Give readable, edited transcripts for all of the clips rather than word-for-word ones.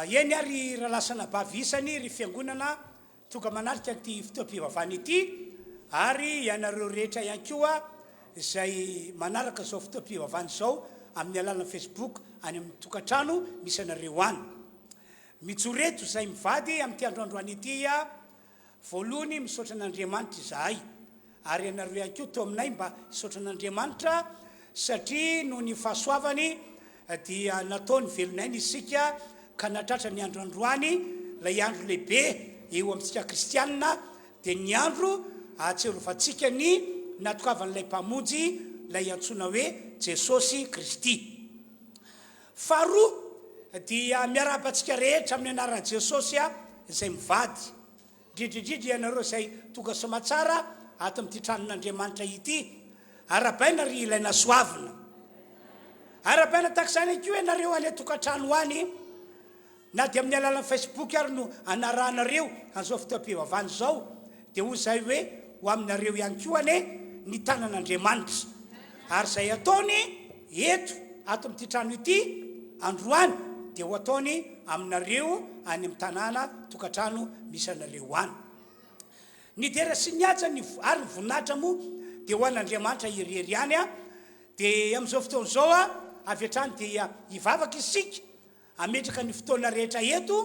Eny ary raha lasana bavisany ry fiangonana tonga manarika ty fotoam-pivavahana ity ary ianareo rehetra ihany koa izay manaraka zao fotoam-pivavahana zao amin'ny alalan'ny Facebook any amin'ny tokantrano misy anareo any. Mitsoreto izay mivady amin'ity androandroany ity voalohany misaotra an'Andriamanitra izahay ary ianareo ihany koa teo aminay mba misaotra an'Andriamanitra satria noho ny fahasoavany dia nataony velonay isika ka natratra ny androandroany lay andro lehibe eo amintsika kristianina dia ny andro ahatserovatsika ny natokavan'ilay mpamonjy lay antsoina hoe Jesosy Kristy. Faharoa dia miarabantsika rehetra amin'ny anaran'i Jesosy izay mivady indrindrindrindra ianareo izay tonga somatsara ato amin'ity tranon'Andriamanitra ity arabaina ry ilaina soavina arabaina takizany koa ianareo any tokantrano any na dia amin'ny alalan'ny Facebook ary no anaranareo an'izao fotoam-pivavahana zao dia hoy izay hoe ho aminareo ihany koa ny tanan'Andriamanitra ary izay ataony eto ato amin'ity trano ity androany dia ho ataony aminareo any amin'ny tanàna tokantrano misy anareo any. Ny dera sy ny aja ary ny voninahitra moa dia ho an'Andriamanitra iriry any dia amin'izao fotoana zao avy hatrany dia hivavaka isika ametraka ny fotoana rehetra eto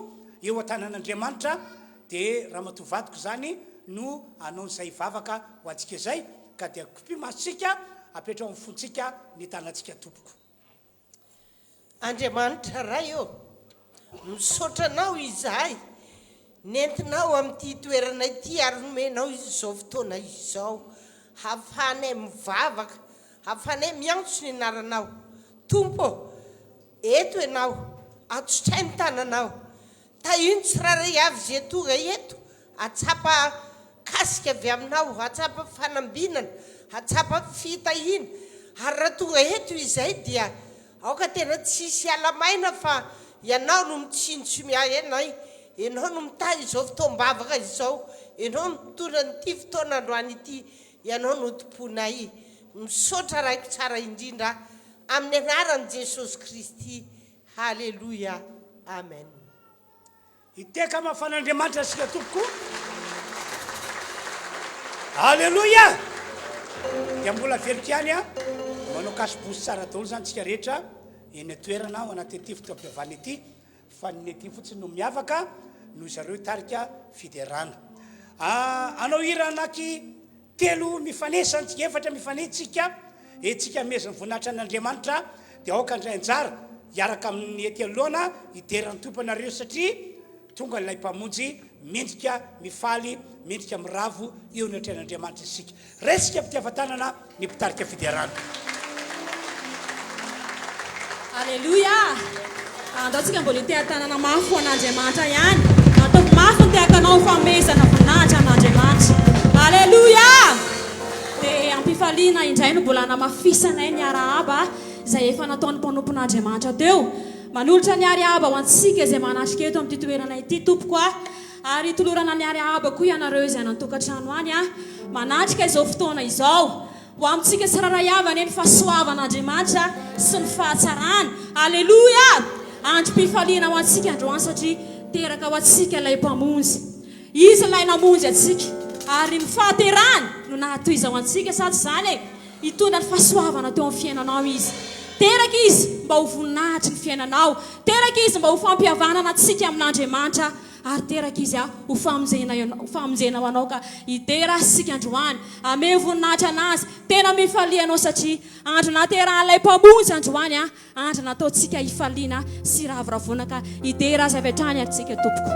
eo an-tanan'Andriamanitra dia raha matovadiko zany no anao izay hivavaka ho antsika izay ka dia kopimasika apetrao amin'ny fontsika ny tanantsika tompoko. Andriamanitra ray misaotranao izahay nentinao amin'ity toerana ity ary nomenao izao fotoana izao hafahanay mivavaka hafahanay miantso ny anaranao tompo eto ianao atsotra ny tananao tahino tsiraray avy zay tonga eto atsapa kasika avy aminao atsapa fanambinana atsapa fitahina ary raha tonga eto izay dia aoka tena tsisy alamaina fa ianao no mitsinjo miaenay ianao no mitahy izao fotoam-bavaka izao ianao no mitondra nyity fotoanandroany ity ianao no tomponay misaotra raiko tsara indrindra amin'ny anaran'i Jesosy Kristy. Haleluya, amen. Iteka mafan'Andriamanitra sika tompoko. Haleluya. Dia mbola verika ihany manao kasibosy tsara daholo zany tsika rehetra eny toerana ao anaty ity fotoam-pivavahana ity fa ny ety fotsiny no miavaka noho zareo tarika fiderana. Anao hira anaky telo mifanesy efatra mifanesy tsika etsika meziny voninahitra an'Andriamanitra dia aoka indray anjara hiaraka amin'ny ety aloana hiderany tomponareo satria tonga ilay mpamonjy mendrika mifaly mendrika miravo eo ny atren'Andriamanitra isika resika mpitiavan-tanana ny mpitarika fidiarana. Alleluia. Andatsika mbola tea-tanana mafy ho an'Andriamanitra ihany. Ataoko mafy ny teakanao famezana voninahitra an'Andriamanitra. Alleluia. Dia ampifaliana indray no mbola namafisanay ny arahaba izay efa nataon'ny mpanompon'Andriamanitra teo. Manolotra ny arahaba ho antsika izay manatrika eto amin'ity toerana ity tompoko ary tolorana ny arahaba koa ianareo izay nantokantrano any manatrika izao fotoana izao. Ho amintsika tsiraray avana ny fahasoavan'Andriamanitra sy ny fahatsarany. Alleluia. Androm-pifaliana ho antsika androany satria teraka ho antsika ilay mpamonjy. Izy ilay namonjy antsika ary mifahaterany no nahatoiza ho antsika sady izany hitondra ny fahasoavana teo amin'ny fiainanao izy. Teraka izy mba ho voninahitry ny fiainanao. Teraka izy mba ho fampihavanana antsika amin'Andriamanitra ary teraka izy ho famonjena ho anao ka hitera sika androany ame voninahitra anazy tena mifalianao satria andro naterahan'ilay mpamonjy androany andro nataontsika hifaliana sy ravoravona ka hitera azy avy hatrany antsika tompoko.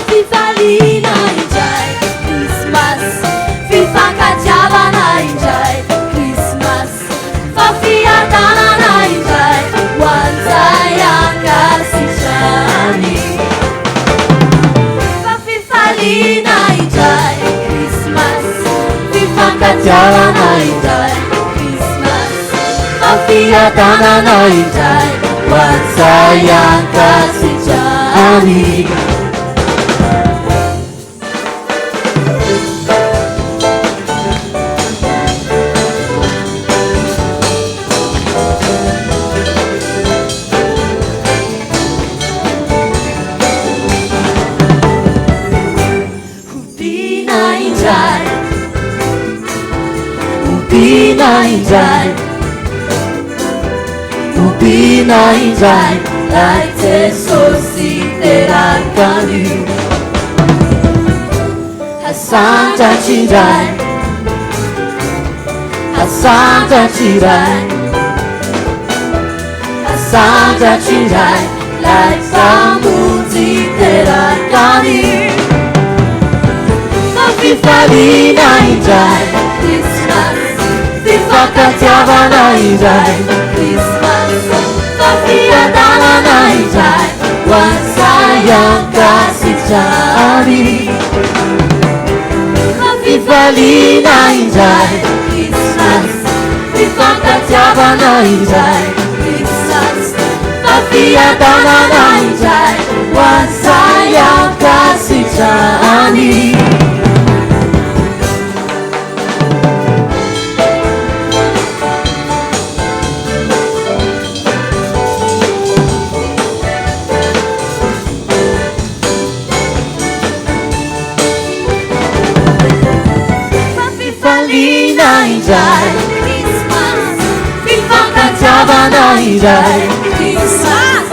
Fifalina indray Christmas fifankatiavana indray Christmas fafiadanana indray hoan'izay ankasitrahany. Fifalina indray Christmas fifankatiavana indray Christmas fafiadanana indray hoan'izay ankasitrahany. Ubina indray lai Jesosy terakany hasandratra indray lai mpamonjy terakany fifalina indray Christmas fifankatiavana indray Christmas fafiadanana indray hoan'izay ankasitrahany. Fifalina indray Christmas fifankatiavana indray Christmas fafiadanana indray hoan'izay ankasitrahany. Christmas fifankatiavana indray Christmas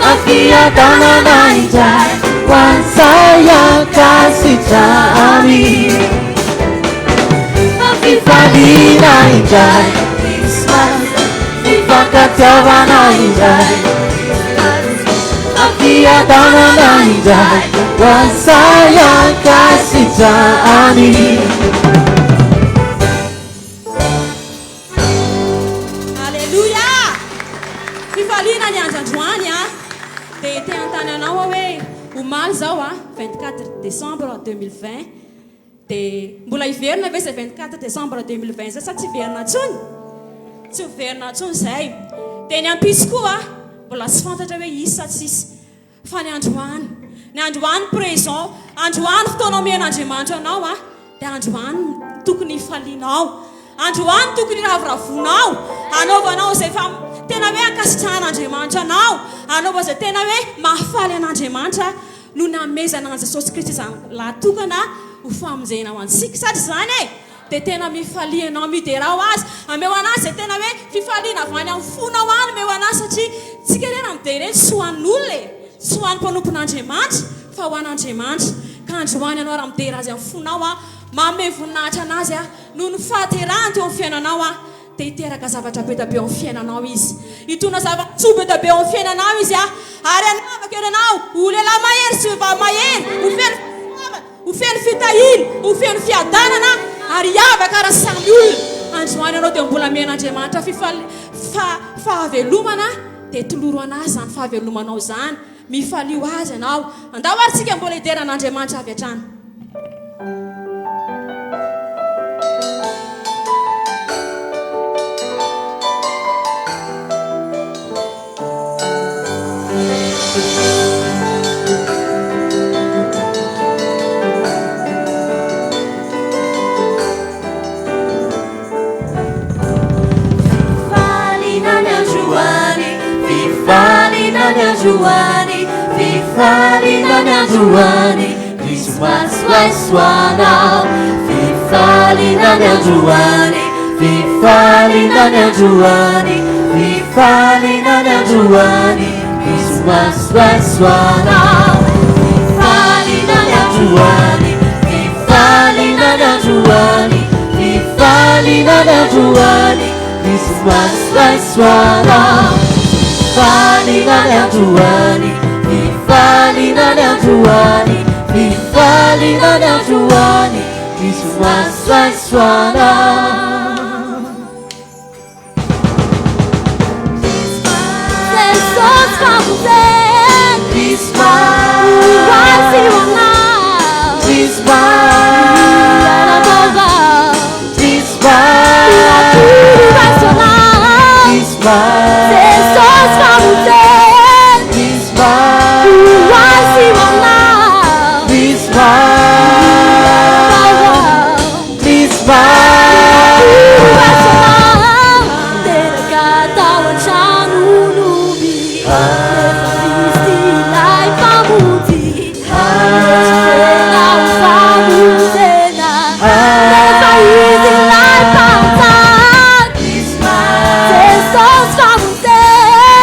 fafiadanana indray hoan'izay ankasitrahany. Fifalina indray Christmas fifankatiavana indray fafiadanana indray hoan'izay ankasitrahany. Fifaliana ny androandroany dia te-antany anao hoe omaly zao 24 décembre 2020 dia mbola hiverina ve zay 24 décembre 2020 zay sa tsy hiverina ntsony tsy hiverina ntsony izay dia ny ampisy koa mbola tsy fantatra hoe isy sa tsisy fa ny androany présent androany fotoana omen'Andriamanitra anao dia androany tokony hifalianao androany tokony ravoravoanao anaovanao zay fa tena hoe ankasitrahan'Andriamanitra anao anaova zay tena hoe mahafaly an'Andriamanitra no namezana an Jesosy Kristy izany lahatokana ho famonjena ho antsika satria izany dia tena mifalianao midera ho azy ameo anazy zay tena hoe fifaliana avy any amin'ny fonao any ameo anazy satria tsika rena midera eny tsy ho an'olona tsy ho an'ny mpanompon'Andriamanitra fa ho an'Andriamanitra ka androany ianao raha midera azy amin'ny fonao manome voninahitra anazy noho ny fahaterahany teo amin'ny fiainanao dia hiteraka zavatra be da be amin'ny fiainanao izy hitona zava-tsoa be da be amin'ny fiainanao izy ary anavaka ianao ho lehilahy mahery sy vavy mahery ho feno fitahiny ho feno fiadanana ary avaka raha samy olona androany ianao dia mbola men'Andriamanitra fahavelomana dia toloro anazy zany fahavelomanao zany mifalio azy ianao andao ary tsika mbola hideran'Andriamanitra avy hatrany Fifalina Nyanjuani, Christmas Waiswana. Fifalina Nyanjuani, Fifalina Nyanjuani, Fifalina Nyanjuani, Christmas Waiswana. Fifalina Nyanjuani, Fifalina Nyanjuani, Fifalina Nyanjuani, Christmas Waiswana. Fifalina Nyanjuani, Fifalina Nyanjuani, Fifalina Nyanjuani, Christmas Waiswana. Jesus comes in, Christmas, Waiswana, Christmas, Christmas, Waiswana, Christmas, Jesus comes in, Christmas, Waiswana, Christmas, Christmas, Teragatawan Shanunubi, Istilay Pamuti, Now Famuzena, Istilay Pamtan, Jesus Famuten,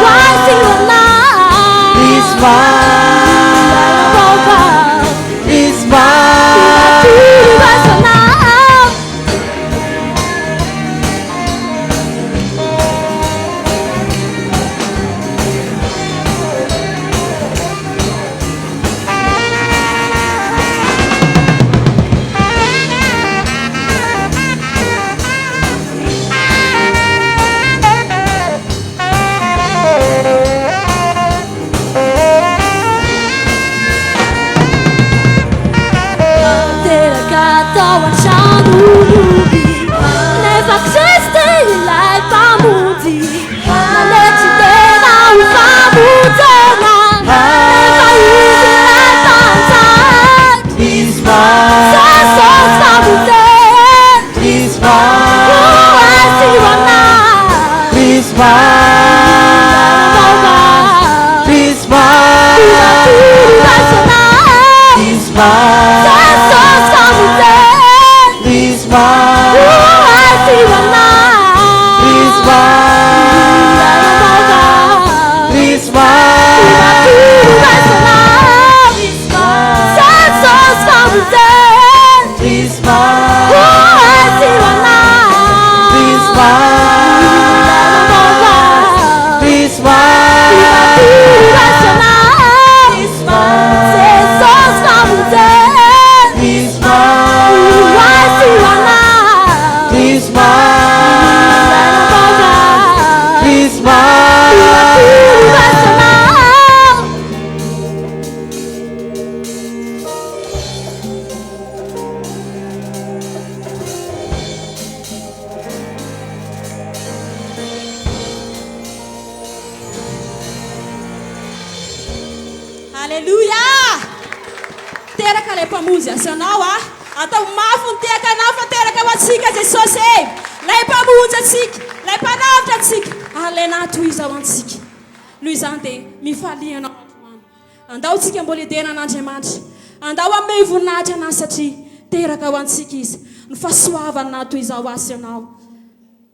Waiswana, Teragatawan Shanunubi, never existed like Pamuti, Naletidena Ufamutena, never easy like Pamtan, Jesus Famuten, Waiswana, Aleluia! Teraka ilay mpamonjy asanao atao mafy ny teakanao fa teraka ho antsika Jesosy lay mpamonjy atsika lay mpanavitra atsika alaina tohizao antsika noho izany dia mifalianao andao tsika mbola edena an'Andriamanitra andao ame voninahitra anazy satria teraka ho antsika izy ny fahasoavana toy izao asy ianao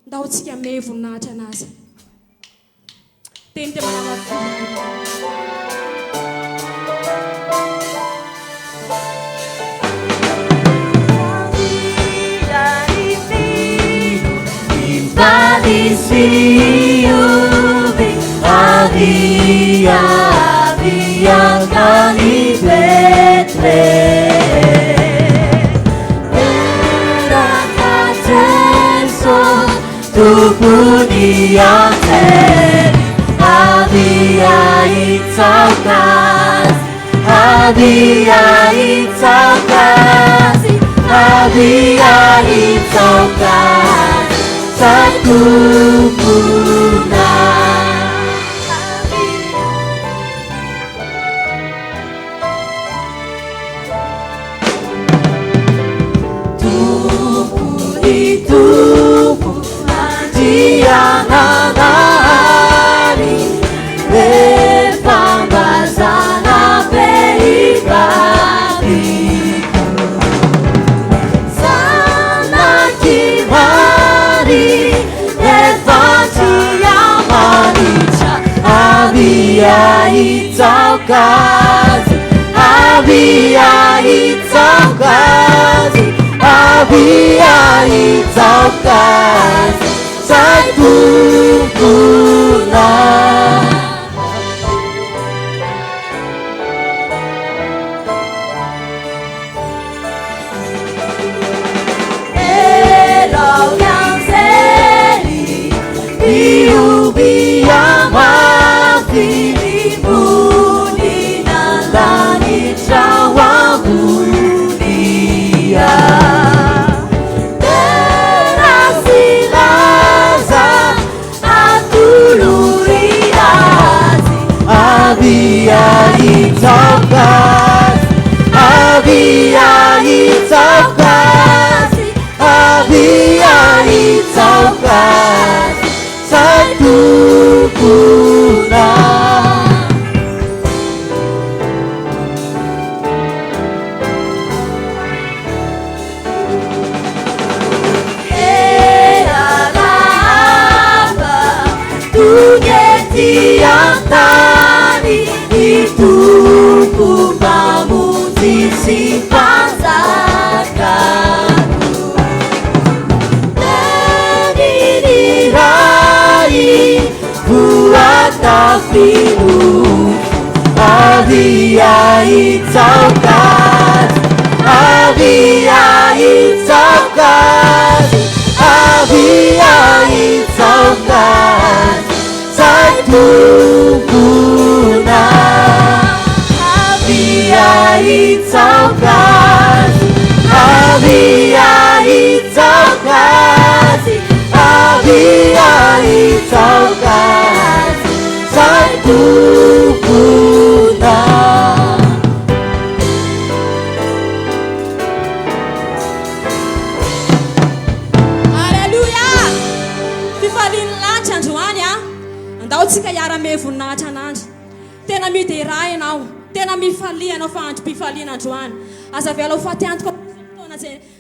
andao tsika ame voninahitra anazy teny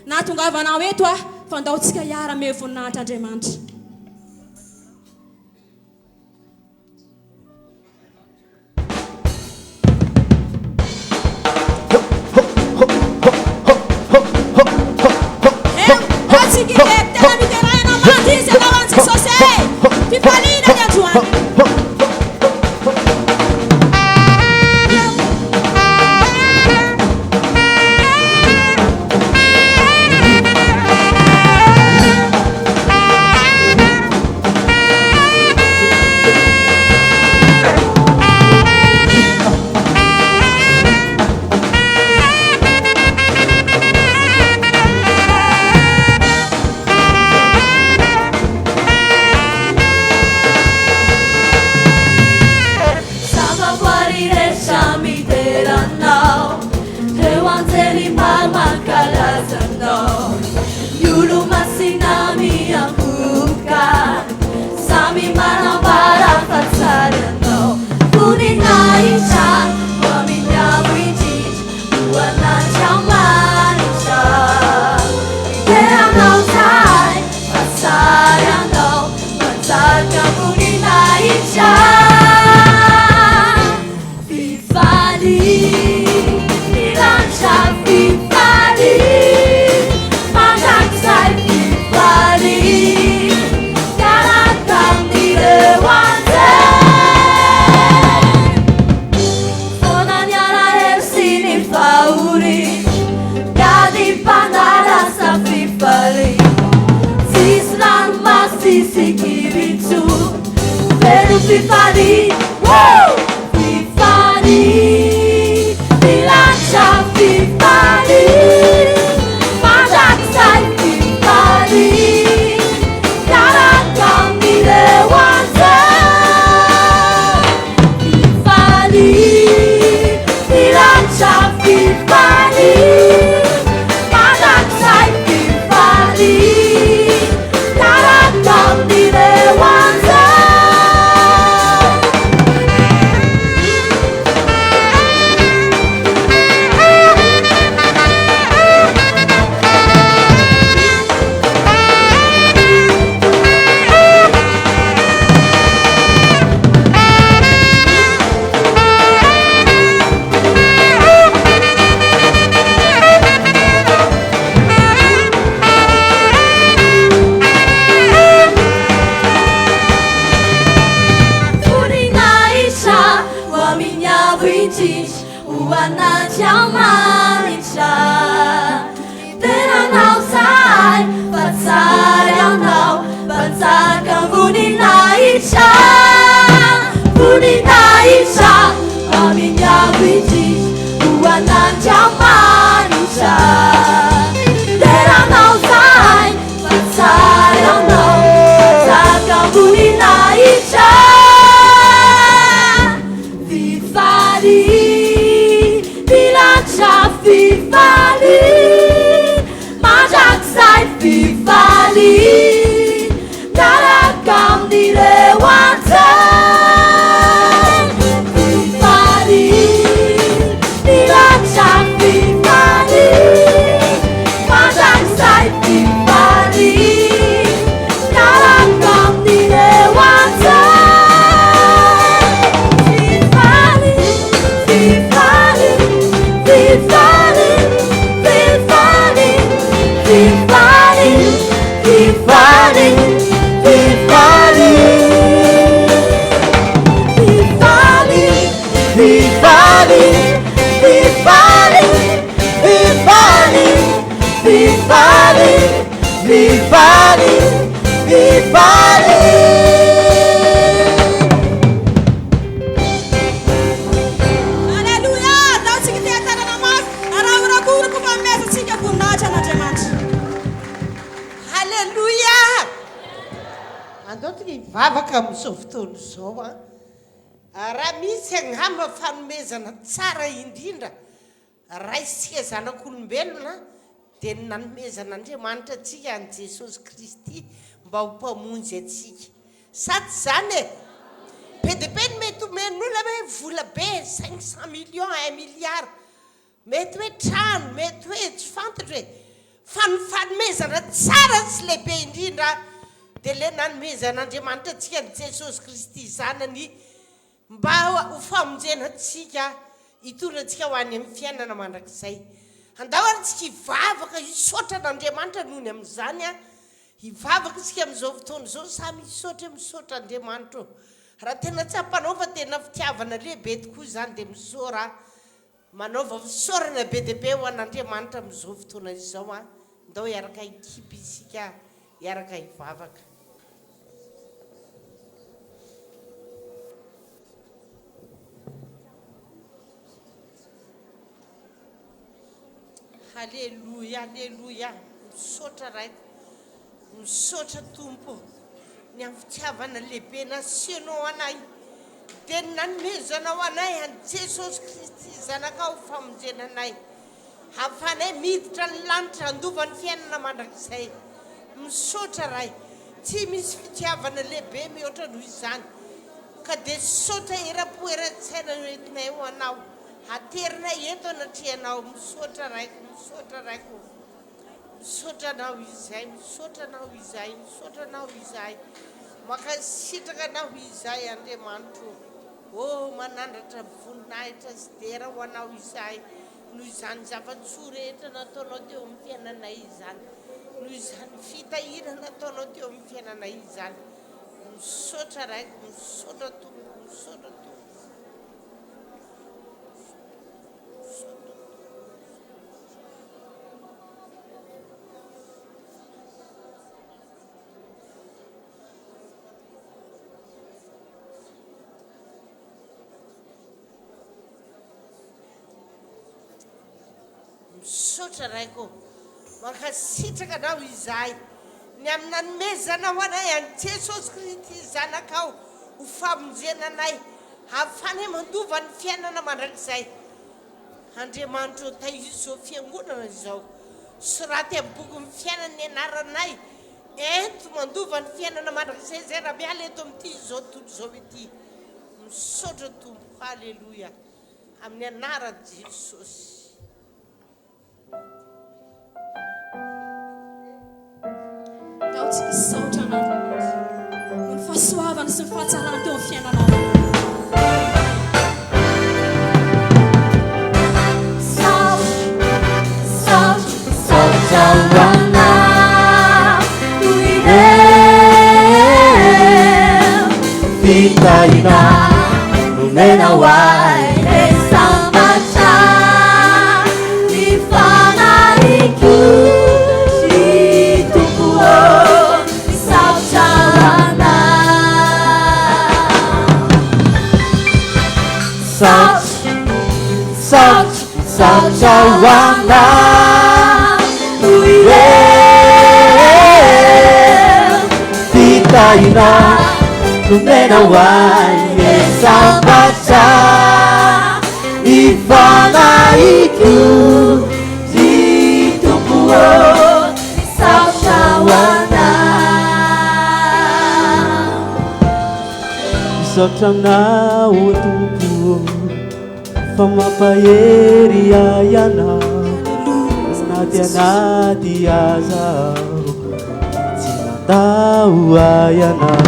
nahatongavanao eto fa andaotsika hiara ame voninahitra Andriamanitra. Pedro Fifani, Fifani, Milancia Fifani, Majaksai Fifani, Karakami Dewanza, Fifani, Milancia Fifani, Majaksai Fifani, Karakami Dewanza. Vavaka amin'izao fotoana izao a raha misy angamba fanomezana tsara indrindra raha isika zanak'olombelona dia ny nanomezan'Andriamanitra atsika an' Jesosy Kristy mba ho mpamonjy atsika sady zany e be dia be ny mety omen'olona hoe vola be 500 millions 1 milliard mety hoe trano mety hoe tsy fantatra hoe fa ny fanomezana tsara sy lehibe indrindra dia le nanomezan'Andriamanitra atsika ny Jesosy Kristy zanany mba ho famonjena atsika hitondra atsika ho any amin'ny fiainana mandrakizay andao ary tsika hivavaka hisaotra n'Andriamanitra noho ny amin'izany hivavaka isika amin'izao fotoana izao samy misaotra Andriamanitra raha tena tsy hampanaova tena fitiavana lehibe tokoa izany dia misaora manaova fisaorana be dia be ho an'Andriamanitra amin'izao fotoana izao andao hiaraka hikipy isika hiaraka hivavaka. Halleluja, halleluja, misaotra raiko, misaotra Tompo ny amin'ny fitiavana lehibe nasianao anay dia nanomezanao anay an' Jesosy Kristy zanakao famonjena anay hahafahanay miditra ny lanitra handova ny fiainana mandrakizay misaotra ray tsy misy fitiavana lehibe mihoatra noho izany ka dia saotra era-poeran-tsaina entinay ho anao aterinay eto anatrianao misaotra raiko misaotra anao izay misaotra anao izay misaotra anao izay makasitraka anao izay Andriamanitra manandratra voninahitra sy dera ho anao izay noho izany zava-tsoa rehetra nataonao teo amin'ny fiainanay izany noho izany fitahirana nataonao teo amin'ny fiainanay izany misaotra raiko misaotra Tompo misaotra Tompo. misaotra raiko mankasitraka anao izahay ny amina nomezana ho anay any Jesosy Kristy zanakao ho famonjena anay ahafany mandova ny fiainana mandrakizay Andriamanitra tahiry izao fiangonana izao sy raha ty amin'ny boky ny fiainany anaranay ento mandova ny fiainana mandrakizay zay raha miala eto amin'ity izao tontolo izao ity misaotra tompo halleloia amin'ny anaran'i Jesosy. Tsy misaotra anao ny fahasoavana sy ny fahatsarana teo amin'ny fiainanao. Vitaina numena wai Esambata Nifanariku Situkuo Sauchawana Sauchawana Vitaina numena wai Esambata Nifanariku Situkuo Sauchawana Misaotranao tompo fa mampahery ianao anaty azao tsy nandao ianao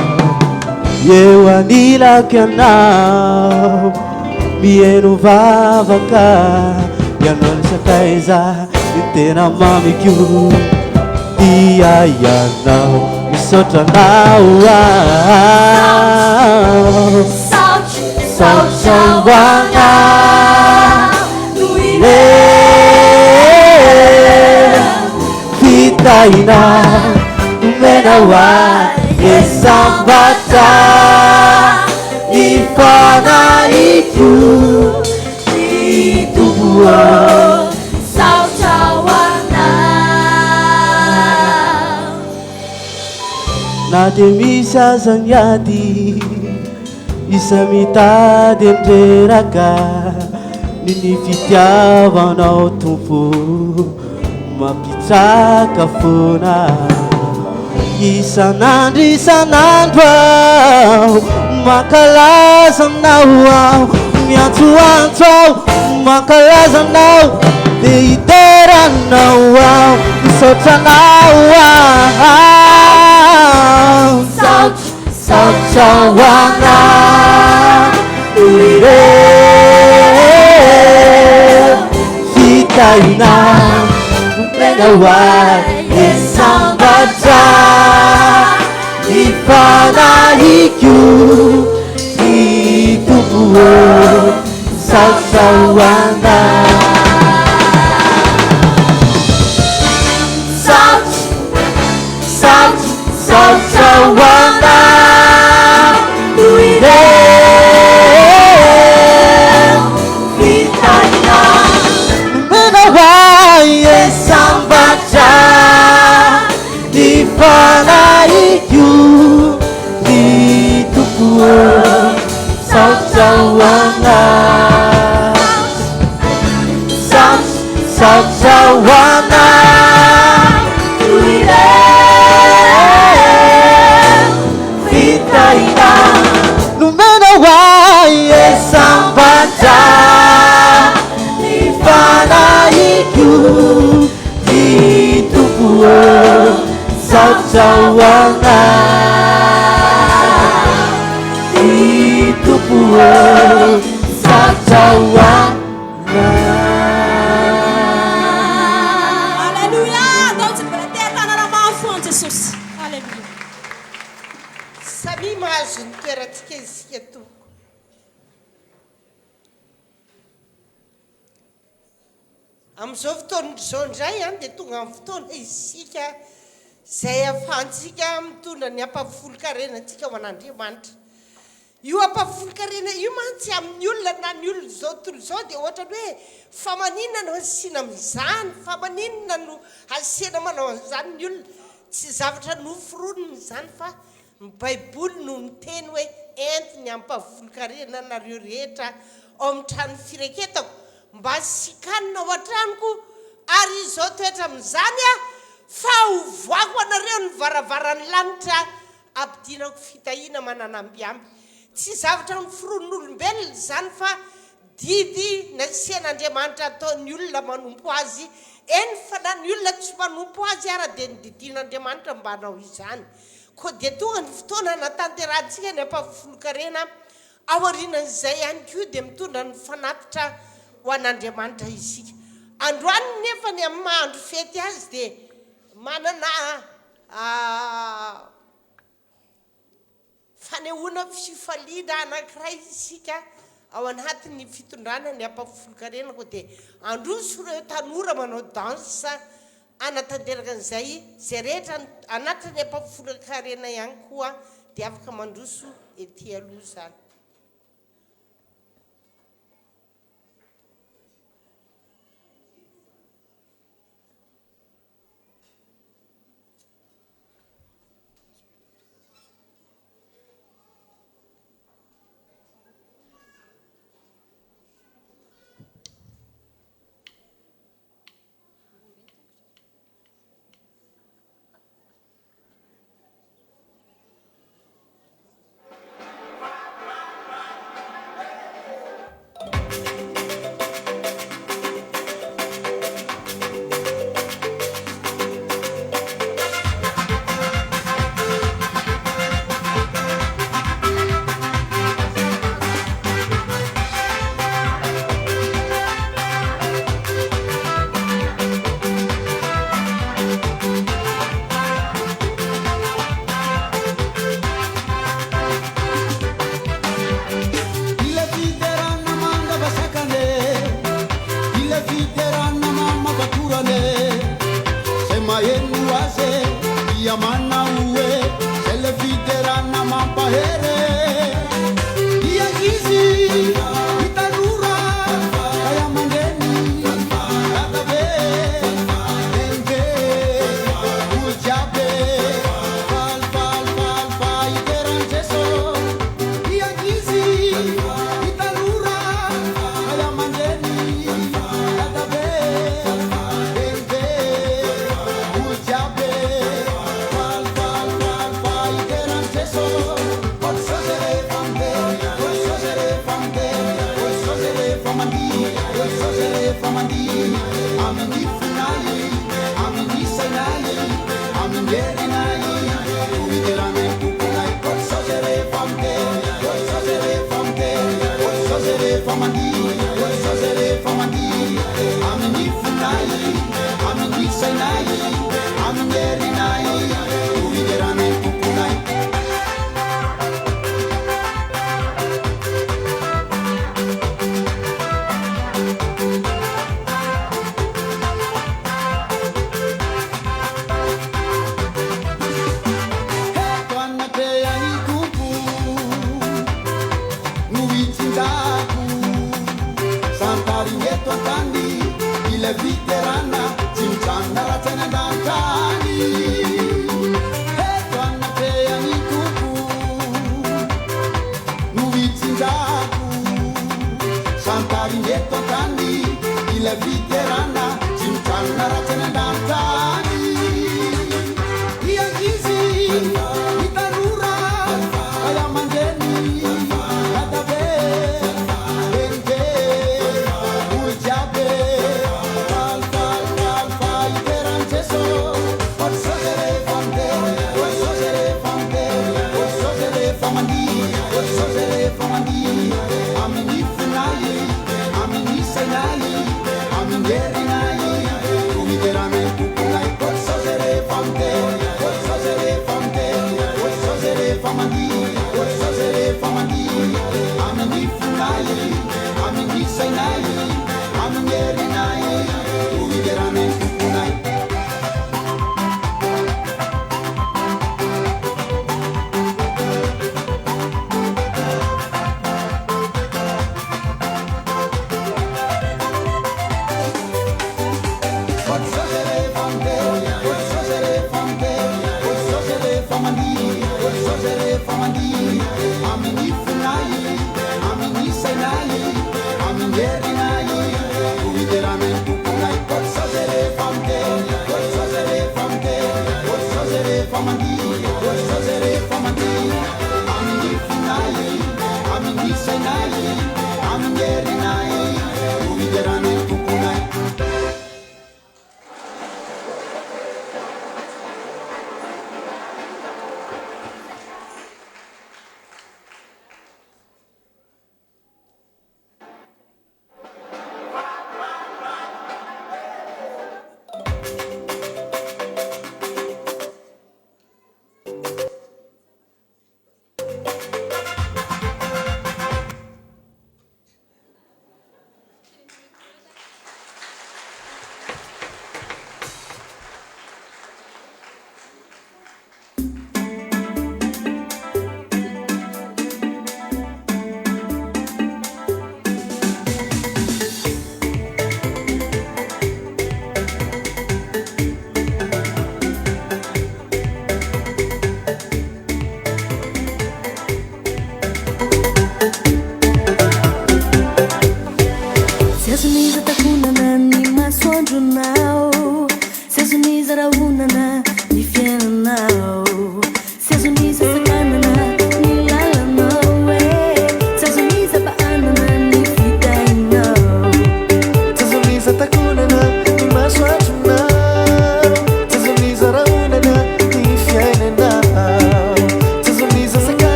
eo anilaky anao mieno vavaka ianao ny sakaiza ny tena mamiko dia ianao misaotranao Sauchawana Vitaina numena wai Esambata Nifanariku Situkuo Sauchawana na dia misy aza ny ady isa mitady andreraka ny fitiavanao tompo mampitsaka fona isanandro aho mankalaza aminao aho miantsoantso aho mankalaza aminao dia iteranao aho misaotranao aho Sauchawana Vitaina numena wai Esambata Nifanariku Situkuo Sauchawana Sauchawana Vitaina numena wai Esambata Nifanariku Situkuo Sauchawana Sauchawana Vitaina numena wai Esambata Nifanariku Situkuo Sauchawana Situkuo Sauchawana. Alléluia. Donc tu peux être dans la main fond Jesosy. Alléluia. Samy mahazo ny toerantsika isika tompo amin'izao fotoana izao indray dia tonga amin'ny fotoana isika zay ahafahantsika mitondra ny ampavolo-karenantsika ho an'Andriamanitra io ampavolonkarena io mantsy amin'ny olona na ny olona zao tontolo zao dia ohatra ny hoe fa maninona no asiana amin'izany fa maninona no asiana manao an'izany ny olona tsy zavatra noforonony zany fa ny baiboly no miteny hoe entiny ampavolonkarena nareo rehetra ao amin'ny trano fireketako mba sikanina ao an-tranoko ary izao toetra amin'izany a fa hovoako anareo ny varavaran'ny lanitra ampidinako fitahina mananambiamby tsy zavatra noforon'olombelona zany fa didy nasian'Andriamanitra ataon'ny olona manompo azy eny fa na ny olona tsy manompo azy ara dia nydidin'Andriamanitra mba hanao izany koa dia tonga ny fotoana natanterantsika ny ampavolonkarena ao aorianan'izay ihany koa dia mitondra ny fanatitra ho an'Andriamanitra isika androany nefa ny amin'ny mahandro fety azy dia manana fanehoana fifaliana anankiray isika ao anatin'ny fitondrana ny ampavolonkarena koa dia androso ireo tanora manao dansa anatanteraka an'izay zay rehetra anatin'ny ampavolonkarena ihany koa dia afaka mandroso ety aloha zany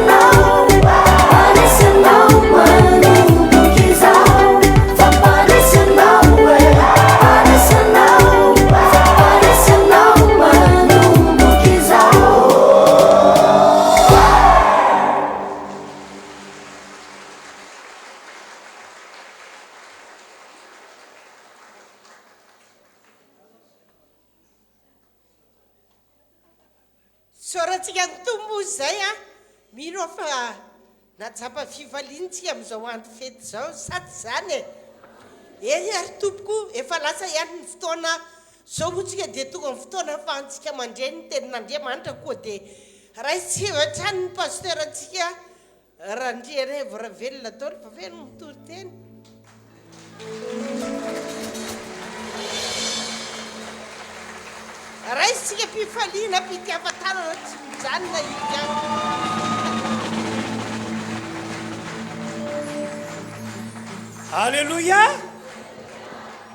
Now soratsika nitombo zay a mino fa natsapa fifaliantsika am'izao andro fety zao sady zany e ary tompoko efa lasa ihany ny fotoana zao motsika dia tonga ny fotoana fa antsika mandre ny tenin'Andriamanitra koa dia raha isevatra ny pasteur antsika raha ndriarevo raha velona taolo fa velo mitory teny raha isika mpifaliana mpitiafatanana tsy mijanona ika Alleluia.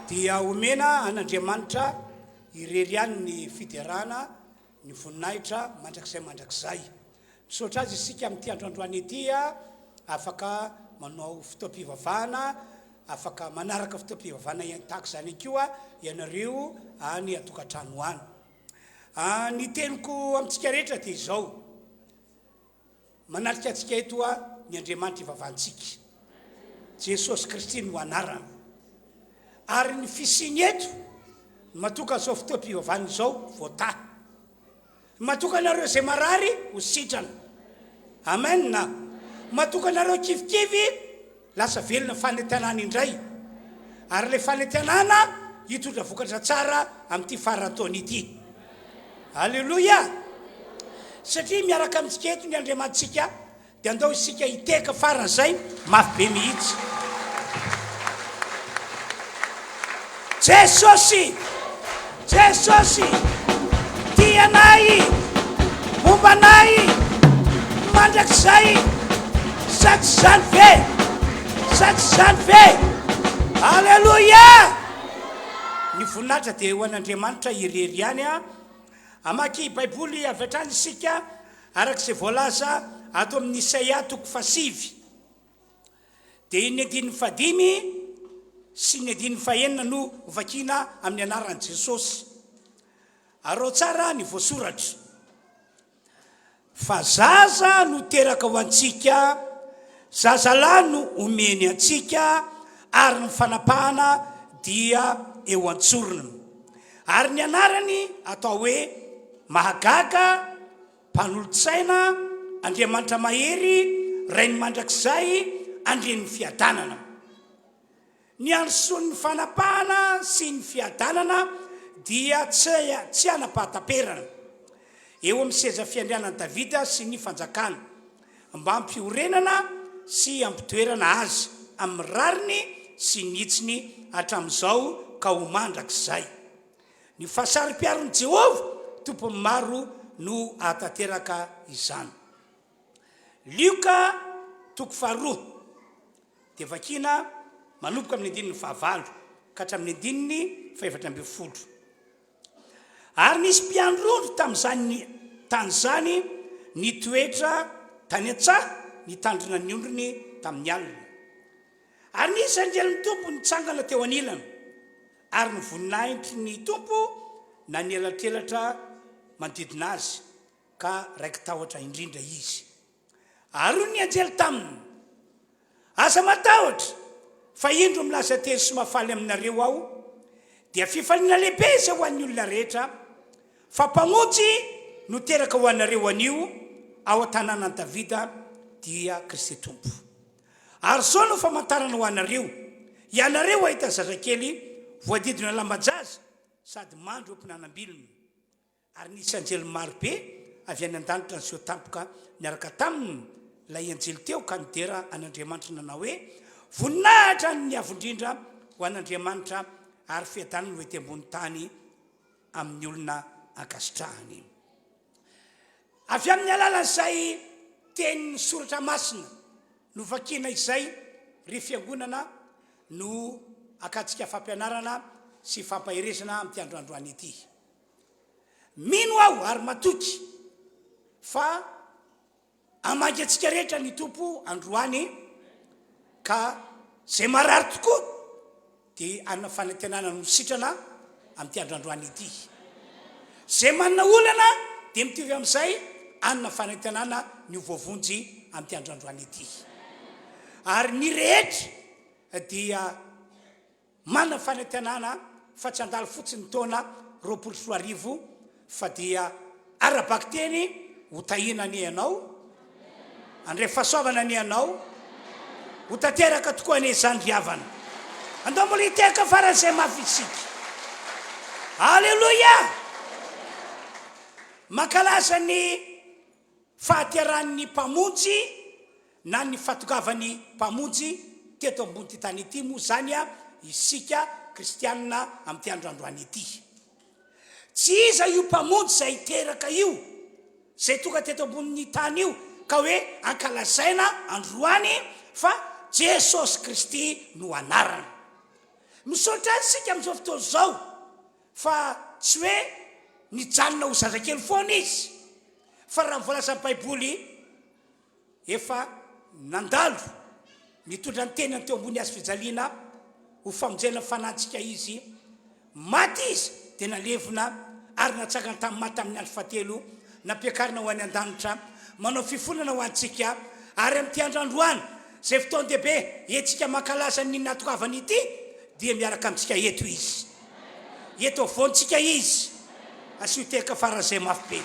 Dia omena an'Andriamanitra irery ihany ny fiderana ny voninahitra mandrakizay misaotra azy isika amin'ity androandroany ity afaka manao fotoam-pivavahana afaka manaraka fotoam-pivavahana tahaka zany koa ianareo any atokantrano any ny teniko amintsika rehetra dia izao manarika antsika eto ny Andriamanitra ivavahantsika Jesosy Kristy no anarana ary ny fisiny eto matoka zao fotoam-pivavahana izao voata matoka anareo zay marary ho sitrana amen na matoka anareo kivikivy lasa velona fanentenana indray ary le fanentenana hitondra vokatra tsara amin'ity farantaona ity alleluia satria miaraka amintsika eto ny Andriamanitsika dia andao isika hiteka faran'izay mafy be mihitsy Jesosy tianay mombanay mandrakizay sady zany ve alleluia ny voninahitra dia ho an'Andriamanitra irery ihany amaky baiboly avy hatrany isika arak'izay voalaza ato amin'ny Isaia 5 dia ny 15 sy ny 19 no vakina amin'ny anaran'i Jesosy arao tsara ny voasoratra fa zaza no teraka ho antsika zazalahy no omeny antsika ary ny fanapahana dia eo antsorona ary ny anarany atao hoe mahagaga mpanolotsaina Andriamanitra mahery rainy mandrakizay andreny fiadanana ny ansoan'ny fanapahana sy ny fiadanana dia tsy anapahataperana eo amin'ny seza fiandrianan'i Davida sy ny fanjakana mba ampiorenana sy ampitoerana azy amin'ny rariny sy nitsiny hatramin'izao ka ho mandrakizay ny fahasari-piaron'i Jehova tompony maro no atateraka izany Luka 2 dia vakina manomboka amin'ny 19 ka hatramin'ny 17 ary nisy mpiandrondro tamin'izany tany zany ny toetra tany an-tsaha ny tandrona ny ondrony tamin'ny alina ary nisy anjelin'ny tompo nitsangana teo anilana ary ny voninahitry ny tompo na nielatrelatra manodidina azy ka raiky tahotra indrindra izy ary ny anjely taminy asa matahotra fa indro milaza teny sy mafaly aminareo aho dia fifaliana lehibe izay ho an'ny olona rehetra fa mpamonjy no teraka ho anareo anio ao an-tanànan'i Davida dia Kristy tompo ary zao no famantarana ho anareo ianareo ahita zazakely voadidina lambajaza sady mandro amponanambilona ary nisy anjely marobe avy any an-danitra ny seo tampoka niaraka taminy lay anjely teo ka nidera an'Andriamanitra nanao hoe voninahitra ny avondrindra ho an'Andriamanitra ary fiadanany ho ety ambony tany amin'ny olona ankasitrahany avy amin'ny alalan'izay teny soratra masina no vakina izay ry fiangonana no akatsika fampianarana sy fampahiresana amin'ity androandroany ity mino aho ary matoky fa amangy antsika rehetra ny tompo androany ka zay marary tokoa dia anna fanantenana no sitrana amin'ity androandroany ity zay manana olana dia mitovy amin'izay anna fanantenana ny hovovonjy amin'ity androandroany ity ary ny rehetra dia manana fanantenana fa tsy andalo fotsiny taona 24 fa dia arabaky teny ho tahina ny ianao andre fahasoavana ny ianao ho tanteraka tokoa ny izany riavana andao mbola hiteka faran'izay mafisika alleloia mankalaza ny fahateran'ny mpamonjy na ny fatokavany mpamonjy teto ambony ty tany ity moa zany a isika kristianina am'ty androandroany ity tsy iza io mpamonjy zay teraka io zay tonga teto ambony tany io ka hoe ankalazaina androany fa Jesosy Kristy no anarana misaotra azy sika am'izao fotoana zao fa tsy hoe nijanona ho zazakely foana izy fa raha mivolazan'ny baiboly efa nandalo mitondra ny tenany teo ambony azy fijaliana ho famonjena fanantsika izy maty izy dia nalevina ary natsakany tamin'ny maty tamin'ny andro fahatelo nampiakarina ho any an-danitra manao fifonana ho antsika ary amin'ity androandroany zay fotoana dehibe etsika mankalaza ny natokavany ity dia miaraka amintsika eto izy eto avontsika izy asio teka faran'izay mafy be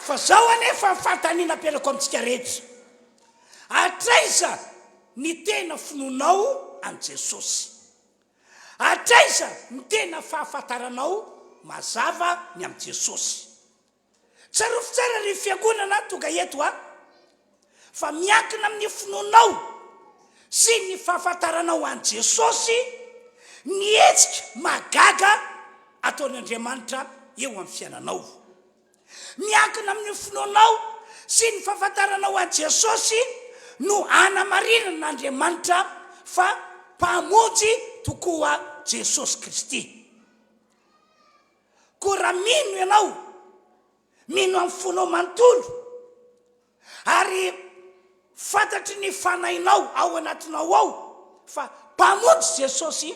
fa zao anefa fahataniana apelako amintsika rehetra atraiza ny tena finonao an Jesosy atraiza ny tena fahafantaranao mazava ny am Jesosy tsarofo tsara ny fiangonana tonga eto a fa miankina amin'ny finonao sy ny fahafantaranao an Jesosy ny etsika magaga ataon'Andriamanitra eo amin'ny fiainanao miankina amin'ny finonao sy ny fahafantaranao an Jesosy no anamarinana n'Andriamanitra fa mpamonjy tokoa Jesosy Kristy ko raha mino ianao mino amin'ny fonao manontolo ary fantatry ny fanahinao ao anatinao ao fa mpamonjy Jesosy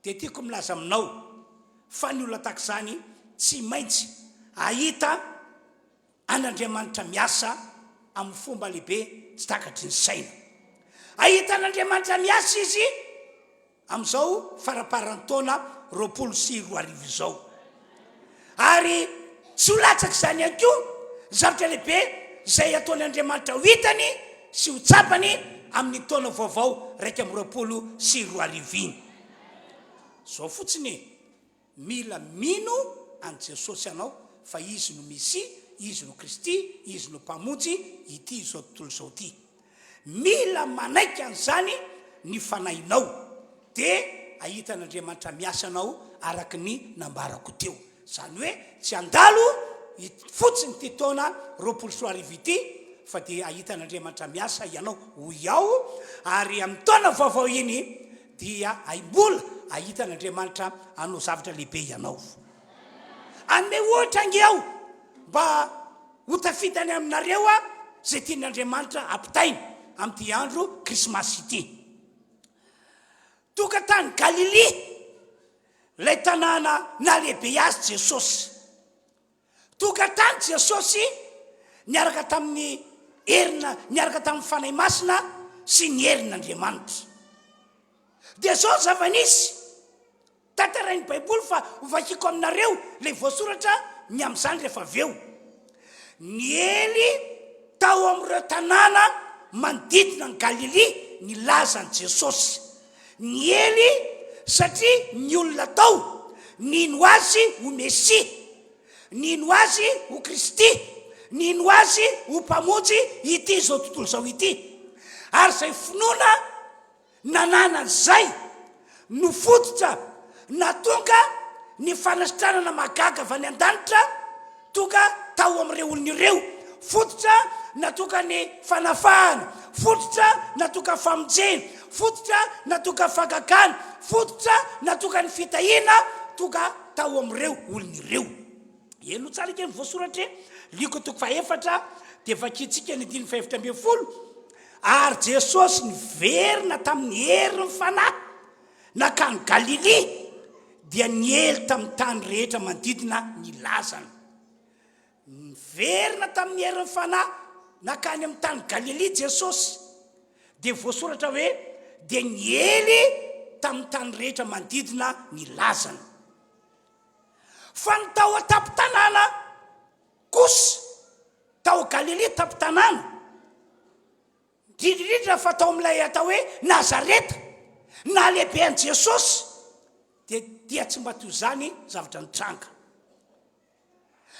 dia tiako milaza aminao fa ny olona tahaka izany tsy maintsy ahita an'Andriamanitra miasa amin'ny fomba lehibe tsy takatry ny saina ahita an'Andriamanitra miasa izy amin'izao faraparan'ny taona 24 izao ary tsy ho latsaky izany ihany koa zavatra lehibe zay ataon'Andriamanitra ho hitany sy ho tsapany amin'ny taona vaovao 2024 zao fotsiny mila mino an Jesosy anao fa izy no misy izy no Kristy izy no mpamonjy ity zao tontolo zao ty mila manaiky an'izany ny fanahinao dia ahitan'Andriamanitra miasa anao araky ny nambarako teo zany hoe tsy andalo fotsiny ty taona 24 ity fa dia ahitan'Andriamanitra miasa ianao ho iao ary amin'ny taona vaovao iny dia aimbola ahitan'Andriamanitra anao zavatra lehibe ianao ame ohatra angiao mba ho tafitany aminareo a zay tian'Andriamanitra ampitainy amin'ity andro krismasy ity toka tany Galilia lay tanàna nalehibe azy Jesosy toka tany Jesosy niaraka tamin'ny herina niaraka tamin'ny fanahy masina sy ny herin'Andriamanitra dia zao zava-nisy tantarain'ny baiboly fa hovakiko aminareo lay voasoratra ny amin'izany rehefa aveo ny ely tao amin'ireo tanàna manodidina ny Galilia ny lazany Jesosy ny ely satria ny olona tao nino azy ho Mesia nino azy ho Kristy nino azy ho mpamonjy ity zao tontolo zao ity ary zay finoana nananan'izay no fototra na tonga ny fanasitranana magaga avy any an-danitra tonga tao amin'ireo olona ireo fototra na tonga ny fanafahana fototra na tonga famonjena fototra na tonga fagagana fototra na tonga ny fitahiana tonga tao amin'ireo olona ireo eno tsara kely voasoratra liko toko faefatra dia vakitsika ny 5:12 ary Jesosy niverina tamin'ny herin'ny fanahy nakany Galilia dia niely tamin'ny tany rehetra manodidina ny lazany niverina tamin'ny herin'ny fanahy nakany amin'ny tany Galilia Jesosy dia voasoratra hoe dia niely tamin'ny tany rehetra manodidina ny lazany fa ny tao atapy-tanàna kosa tao Galilea tapy-tanàna indrindrindra fa tao amin'ilay atao hoe Nazareta na lehibe an Jesosy dia tsy mba toy zany zavatra nitranga.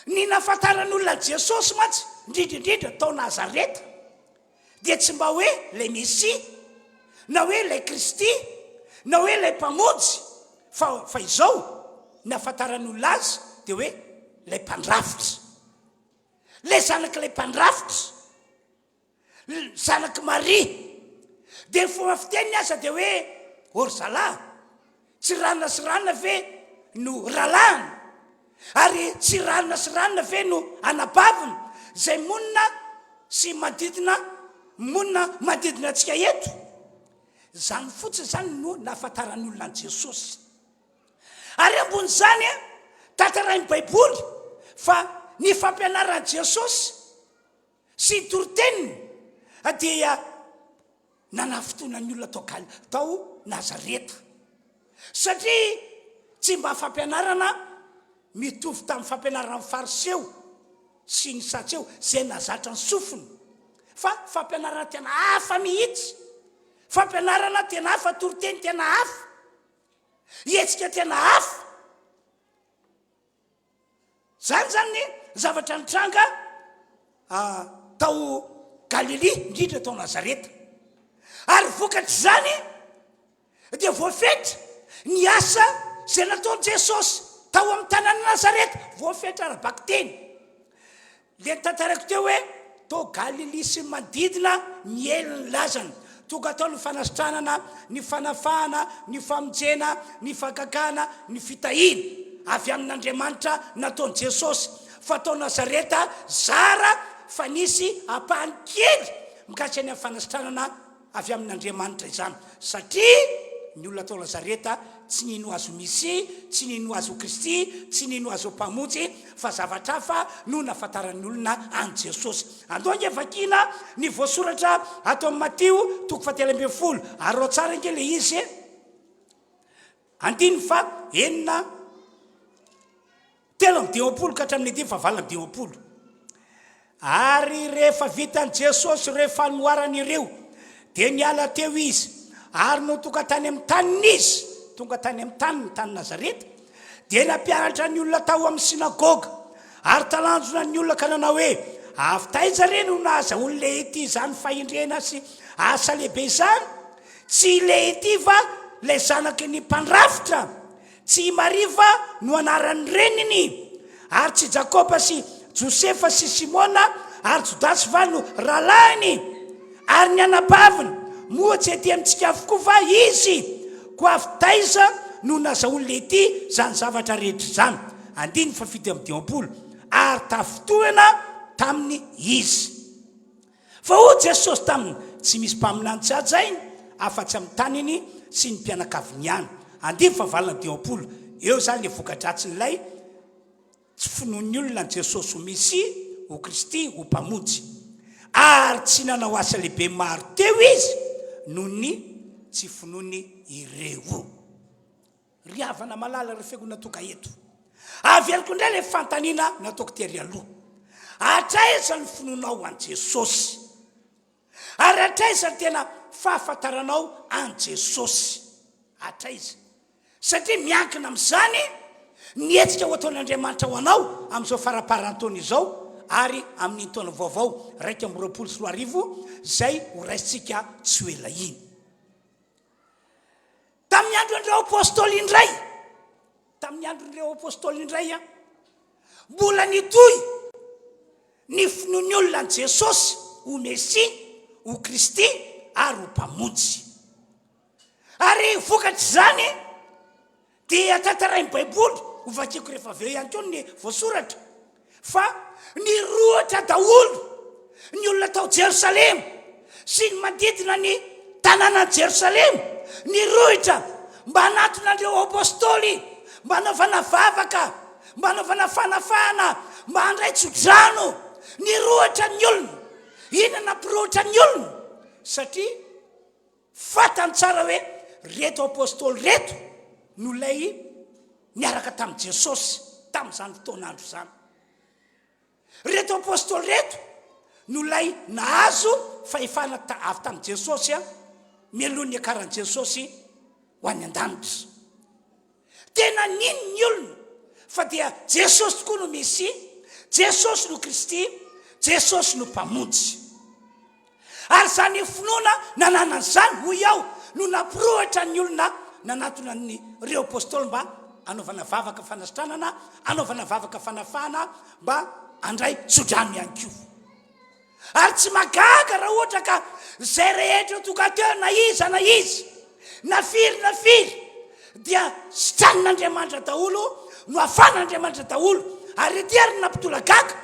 Ny nafantaran'olona Jesosy mantsy indrindrindrindra tao Nazareta dia tsy mba hoe le Mesia na hoe le Kristy na hoe le mpamonjy fa izao nafantaran'olona azy dia hoe le mpandrafitra, le zanak'ilay mpandrafitra, zanaky Maria. Dia ny fomba fiteniny aza dia hoe orzalahy, tsy ranona sy ranona ve no ralahiny, ary tsy ranona sy ranona ve no anabaviny zay monina sy manodidina antsika eto. Zany fotsiny zany no nafantaran'olona an Jesosy. Ary ambony zany tantarain'ny Baiboly fa ny fampianaran Jesosy sy toroteniny dia nanafotoanany olona tao Nazareta, satria tsy mba fampianarana mitovy tamin'ny fampianarana amin'ny fariseo sy ny satseo zay nazatra ny sofiny, fa fampianarana tena hafa mihitsy, fampianarana tena hafa, toroteny tena hafa, hetsika tena hafa. Zany zavatra nitranga tao Galilea indrindra tao Nazareta. Ary vokatry zany dia voafetra ny asa zay nataon'i Jesosy tao amin'ny tanàna Nazareta, voafetra arabaky teny. Le tantarako teo hoe tao Galilea sy manodidina ny eliny lazany, tonga tao ny fanasitranana, ny fanafahana, ny famonjena, ny fakakana, ny fitahina avy amin'Andriamanitra nataon'i Jesosy. Fa tao Nazareta zara fa nisy apahany kely mikasika ny fanasitranana avy amin'Andriamanitra izany, satria ny olona tao Nazareta tsy nino azo Mesia, tsy nino azo Kristy, tsy nino azo mpamonjy, fa zavatra hafa no nafantaran'ny olona an Jesosy. Andao nge vakina ny voasoratra ato amin'ny Mateo 7:20, arao tsara nge le izy andiny fa enina 3:20 ka hatramin'ny 9:20. Ary rehefa vitan'i Jesosy rehefa noaran'ireo dia niala teo izy, ary no tonga tany amin'ny taniny izy, tonga tany amin'ny tany Nazareta, dia nampianatra ny olona tao amin'ny sinagoga, ary talanjona ny olona ka nanao hoe avy taiza re no nahaza olona ety zany fahendrena sy asa lehibe izany? Tsy le ety va le zanaky ny mpandrafitra? Tsy Maria va no anaran'ny reniny? Ary tsy Jakoba sy Josefa sy Simona ary Jodasy va no ralahiny? Ary ny anabaviny moa tsy ety amintsika avokoa va izy? Ko avy taiza no nahaza olona ety zany zavatra rehetra zany? 9:20. Ary tafitohana taminy izy. Fa ho Jesosy taminy tsy misy mpaminany tsajainy afa-tsy amin'ny taniny sy ny mpianakaviny ihany. 9:20. Eo zany le vokadratsin'ilay tsy finoan'ny olona Jesosy ho Mesia, ho Kristy, ho mpamonjy. Ary tsy nanao asa lehibe maro teo izy noho ny tsy finoany ireo. Ry havana malala refeko natoka eto, aveliko indray le fantaniana nataoko tery aloha. Hatraiza ny finoanao an Jesosy, ary hatraiza ny tena fahafantaranao an Jesosy, hatraiza, satria miankina amin'izany ny hetsika ho ataon'Andriamanitra ho anao amin'izao faraparan-taona izao, ary amin'ny taona vaovao 2024 zay ho raisitsika tsy ho ela iny. Tamin'ny andron'ireo apôstôly indray, tamin'ny andron'ireo apôstôly indray mbola nitoy ny finoan'ny olona an Jesosy ho Mesia, ho Kristy ary ho mpamonjy. Ary vokatry zany dia tantarain'ny Baiboly ho vakiko rehefa avy eo ihany koa ny voasoratra fa nirohatra daholo ny olona tao Jerosalema sy ny manodidina ny tanàna Jerosalema, nirohitra mba hanaton'andreo apôstôly, mba hanaovana vavaka, mba hanaovana fanafahana, mba handray tsodrano. Nirohatra ny olona. Inona nampirohatra ny olona? Satria fantany tsara hoe reto apôstôly reto no lay niaraka tamin'i Jesosy, tamin'izany fotoanandro zany. Reto apôstôly reto no lay nahazo fahefana avy tamin'i Jesosy mialohan'ny niakaran'i Jesosy ho any an-danitra. Tena nino ny olona fa dia Jesosy tokoa no Mesia, Jesosy no Kristy, Jesosy no mpamonjy. Ary zany finoana nananan'izany hoy aho no namporohatra ny olona nanatona ny reo apôstôly mba anaovana vavaka fanasitranana, anaovana vavaka fanafana mba andray sodrano ihany koa. Ary tsy magaga raha ohatra ka zay rehetra toka teo na iza na firy dia sitranon'Andriamanitra daholo no afan'Andriamanitra daholo. Ary ety ary nampitola gaga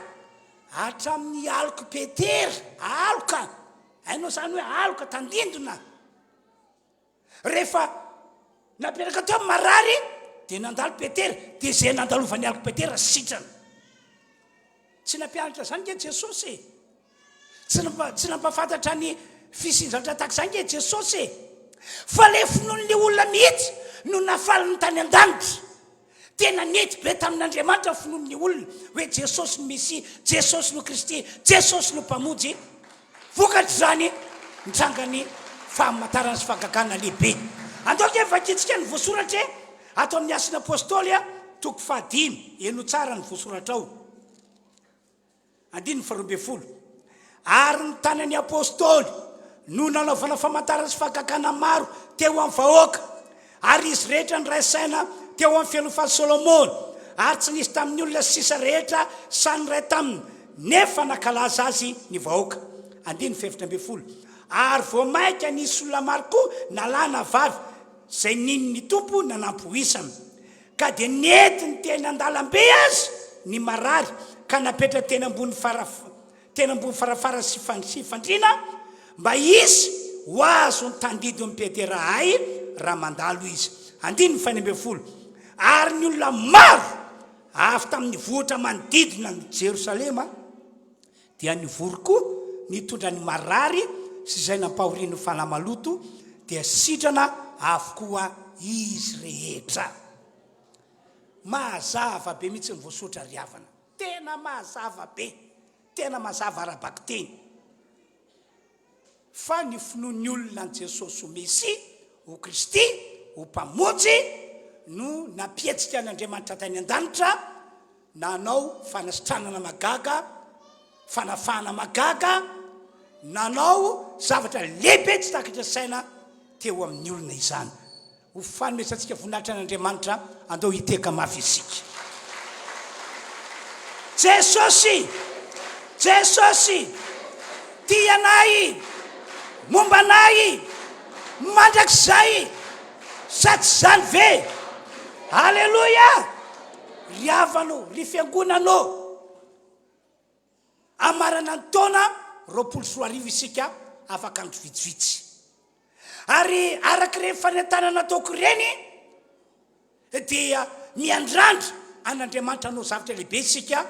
hatramin'ny aloka Petera, aloka hainao zany hoe aloka tandindona. Rehefa naperaka teo marary dia nandalo Petera, dia zay nandalovany aloka Petera sitrana. Tsy nampianatra zany ke Jesosy, tsy nampafantatra ny fisinjatra tahaka zany ke Jesosy, fa le finoan'le olona mihitsy no nafaliny tany an-danitra. Tena nety be tamin'Andriamanitra finoan'ny olona hoe Jesosy no Mesia, Jesosy no Kristy, Jesosy no mpamonjy. Vokatra zany nitrangany fahamantarana sy fahagagana lehibe. Andao ke vakitsika ny voasoratra ato amin'ny Asin'ny Apôstôly toko 5 eno tsara ny voasoratra ao. 12. Ary ny tanan'ny apôstôly no nanaovana famantarana sy fahagagana maro teo amin'ny vahoaka, ary izy rehetra nyraisaina teo amin'ny fialofan'i Solomona, ary tsy nisy tamin'ny olona sisa rehetra sany ray taminy, nefa nakalaza azy ny vahoaka. 17. Ary voamaika nisy olona maro koa nalana vavy zay nin'ny tompo nanampoisana, ka dia nety ny teny an-dalambe azy ny marary, ka napetra teny ambony farafara sy fandrina mba izy ho azo ny tandidy amin'ny Petera hay raha mandalo izy. 19. Ary ny olona maro avy tamin'ny vohitra manodidina ny Jerosalema dia nivory koa nitondra ny marary sy zay nampahorian'ny fanahy maloto, dia sitrana avokoa izy rehetra. Mazava be mihitsy ny voasoratra riavana, tena mazava be, tena mazava arabaky teny. Fa ny finoan'ny olona ny Jesosy ho Mesia, ho Kristy, ho mpamonjy no napietsika an'Andriamanitra tany an-danitra, nanao fanasitranana magaga, fanafana magaga, nanao zavatra lehibe tsy takatra saina teo amin'ny olona izany. Ho fanomesantsika voninahitra an'Andriamanitra, andao hiteka mafy isika. Jesosy, tia anay, momba anay, mandrakizay, sa tsy zany ve? Alleluia! Riavanao, ry fiangonanao, amarana ny taona 24 isika afaka andro vitsivitsy. Ary araka ireny fanentanana nataoko ireny dia miandrandra an'Andriamanitra anao zavatra lehibe isika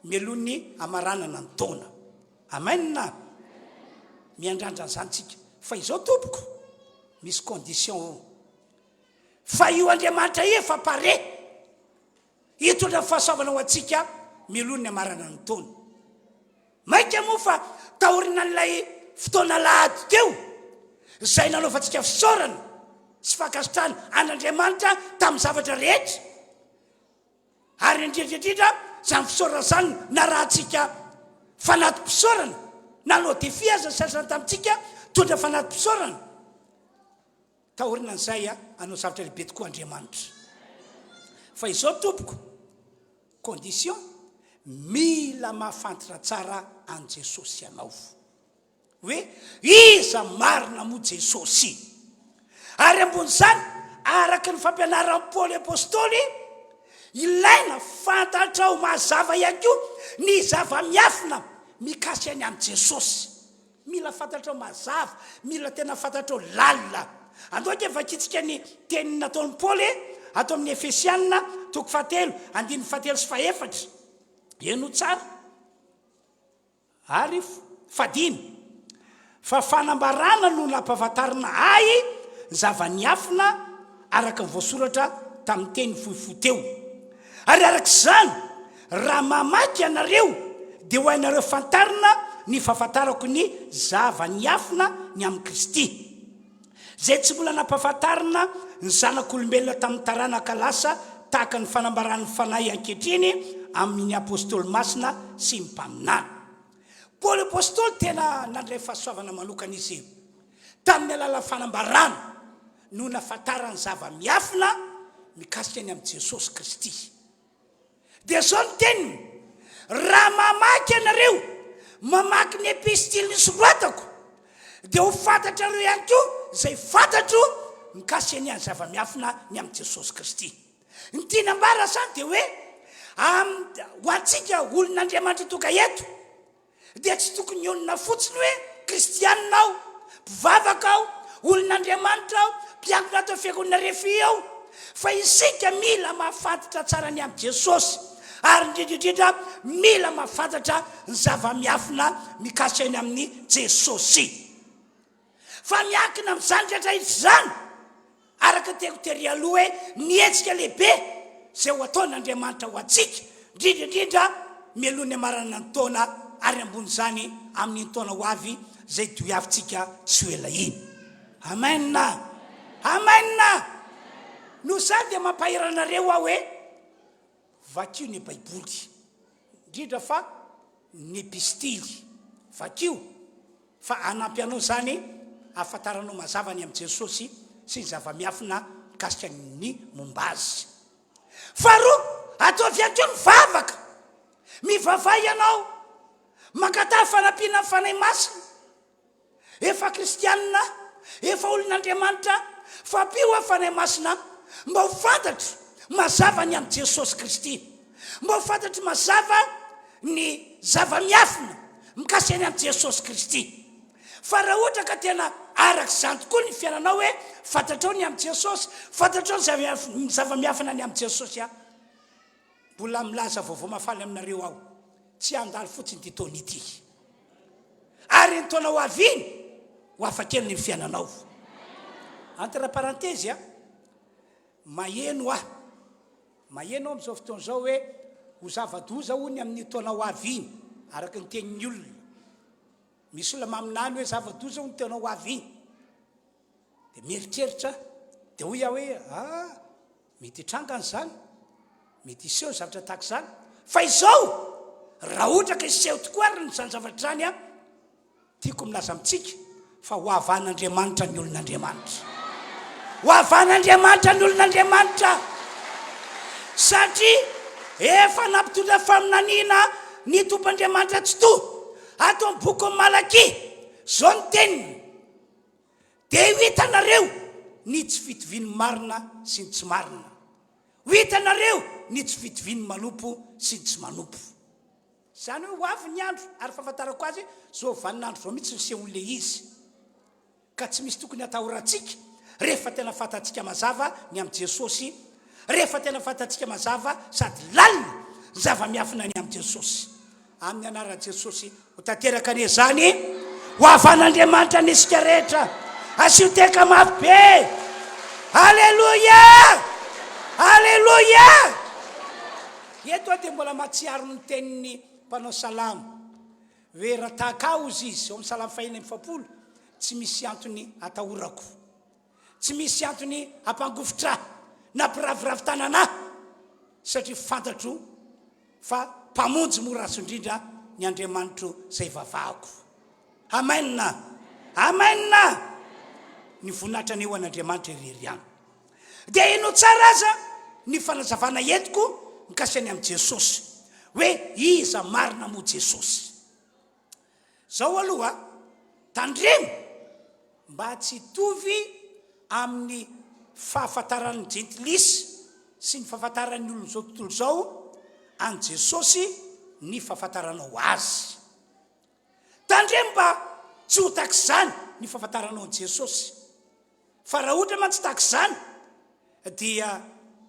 mialohan'ny amaranana ny taona. Amen na? Miandrandra an'izany tsika. Fa izao tompoko, misy condition. Fa io Andriamanitra efa pare hitondra fahasoavana ho antsika mialohan'ny amaranana ny taona. Maika moa fa tahorina n'ilay fotoana lahady teo zay nanaovantsika fisaorana sy fankasitrana an'Andriamanitra tamin'ny zavatra rehetra. Ary indrindra zany fisaorana zany narahantsika fanatim-pisaorana, nanao defi aza sasany tamintsika tondra fanatim-pisaorana. Tahorina an'izay anao zavatra lehibe tokoa Andriamanitra. Fa izao tompoko, condition, mila mahafantatra tsara an Jesosy ianao hoe iza marina mo Jesosy. Ary ambon'izany araka ny fampianaran'i Paoly apôstôly, ilaina fantatrao mazava ihany koa ny zava-miafina mikasika any amin'i Jesosy. Mila fantatrao mazava, mila tena fantatrao lalina. Andao ke vakitsika ny teny nataon'i Paoly ato amin'ny Efesianina toko 7 andiny 7 sy 4. Eno tsara. Ary 5. Fa fanambarana no nampahafantarina ay zava-niafina araka ny voasoratra tamin'ny teny fohifohy teo. ary arak'izany raha mamaky anareo dia ho ainareo fantarina ny fahafantarako ny zava-niafina ny amin'ny Kristy zay tsy mbola nampahafantarina ny zanak'olombelona tamin'ny taranaka lasa tahaka ny fanambaran'ny fanahy ankehitriny amin'ny apôstôly masina sy ny mpaminana. Paoly apôstôly tena nandray fahasoavana manokana izy io tamin'ny alala fanambarana no nafantarany zava-miafina mikasika ny amin'ny Jesosy Kristy. Dia zao ny teniny, raha mamaky anareo mamaky ny epistily nisoratako dia ho fantatrareo ihany koa zay fantatro mikasika ny zava-miafina ny amin'ny Jesosy Kristy. Ny tinambara zany dia hoe ho antsika olon'Andriamanitra toka eto dia tsy tokony olona fotsiny hoe kristianina aho, mpivavaka aho, olon'Andriamanitra aho, mpiankina atao fiangonana refi aho, fa isika mila mahafantatra tsara ny amin'ny Jesosy ary indrindrindrindra mila mahafantatra ny zava-miafina mikasika ny amin'ny Jesosy. Fa miankina amin'izany rehetra izy zany araka tiako tery aloha hoe nietsika lehibe zay ho ataon'Andriamanitra ho antsika indrindrindrindra mialohan'ny amarana ny taona ary ambony zany amin'ny taona ho avy zay doiavintsika tsy ho ela iny. Amen. Amen. No zany dia mampahiranareo aho hoe vakio ny Baiboly indrindra fa ny epistily vakio fa anampy anao zany ahafantaranao mazava ny amin'ny Jesosy sy ny zava-miafina mikasika ny momba azy. Faharoa, ataovy ihany koa mivavaka, mivavay ianao mankatà fanampiana ny fanahy masina, efa kristianina, efa olon'Andriamanitra, fa ampio fanahy masina mba ho fantatro mazava ny amin'ny Jesosy Kristy, mba ho fantatro mazava ny zava-miafina mikasika ny amin'ny Jesosy Kristy. Fa raha ohatra ka tena arak'izany tokoa ny fiainanao hoe fantatrao ny amin'ny Jesosy, fantatrao ny zava-miafina ny amin'ny Jesosy, mbola milaza vaovao mafaly aminareo aho, tsy andalo fotsiny ty taona ity ary ny taona ho avy iny ho afakely ny fiainanao. Entre parenthèse, maheno amin'izao fotoana zao hoe ho zava-doza hony amin'ny taona ho avy iny araka ny tenin'ny olona. Misy olona maminany hoe zava-doza hony taona ho avy iny dia mieritreritra dia hoy aho hoe mety hitrangana zany, mety iseho zavatra tahaka zany. Fa izao raha ohatra ka iseho tokoa ary ny zany zavatra zany tiako milaza amintsika fa ho avan'Andriamanitra ny olon'Andriamanitra, ho avan'Andriamanitra ny olon'Andriamanitra, satria efa nampitondra faminaniana ny tompon'Andriamanitra tsy to ato amin'ny boky Malaki zao ny teniny dia ho hitanareo ny tsy fitoviany marina sy ny tsy marina, ho hitanareo ny tsy fitoviany manompo sy ny tsy manompo. Zany hoe ho avy ny andro ary fahafantarako azy zao vaninandro zao mihitsy nisehony le izy ka tsy misy tokony atahorantsika rehefa tena fantatsika mazava ny amin'ny Jesosy, rehefa tena fantatsika mazava sady lalina zava-miafina ny amin'ny Jesosy. Amin'ny anaran'i Jesosy ho tanteraka ane zany ho avan'Andriamanitra nisika rehetra asio teka mafy be. Alleluia, alleluia. Eto dia mbola matsiaro ny tenin'ny mpanao salamo hoe raha tahaka izy eo amin'ny salamo 150 tsy misy antony atahorako, tsy misy antony ampangofotra na mpiravoravo tanana satria fantatro fa mpamonjy moraso indrindra ny Andriamanitro zay vavahako. Amen. Amen. Ny voninahitra ny eo an'Andriamanitra irery ihany. Dia ino tsara aza ny fanazavana entiko mikasika ny amin'ny Jesosy hoe iza marina mo Jesosy. Zao aloha tandremo mba tsy hitovy amin'ny fahafantaran'ny gentilisy sy ny fahafantaran'ny olona zao tontolo zao any Jesosy ny fahafantaranao azy. Tandremo mba tsy ho tak'izany ny fahafantaranao an Jesosy, fa raha ohatra ma tsy tak'izany dia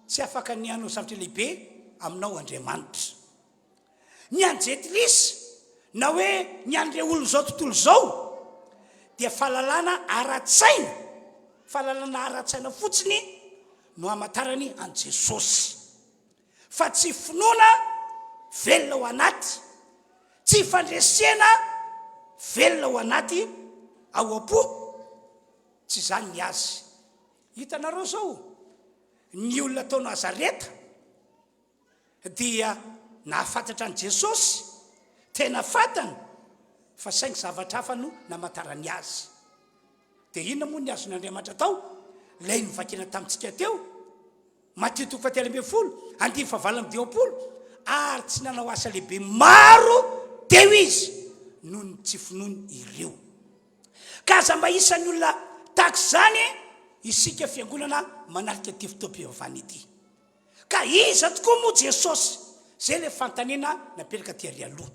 tsy afaka ny anao zavatra lehibe aminao Andriamanitra. Ny any gentilisy na hoe ny an'ireo olona zao tontolo zao dia fahalalana ara-tsaina, fahalalana ara-tsaina fotsiny no hamantarany an Jesosy. fa tsy finoana velona ao anaty, tsy fandresena velona ao anaty ao am-po, tsy zany ny azy. Hitanareo zao ny olona tao Nazareta dia nahafantatra an' Jesosy, tena fantany fa saingy zavatra hafa no namatarany azy. Dia inona moa ny azon'Andriamanitra tao? Lay novakina tamintsika teo, Matthieu 7:20 ary tsy nanao asa lehibe maro teo izy noho ny tsy finoany ireo. Ka aza mba isan'ny olona tahaka zany isika fiangonana manarika ty fitoam-pivavahana ity. Ka iza tokoa moa Jesosy, zay le fantanena napetraka ty ary aloha.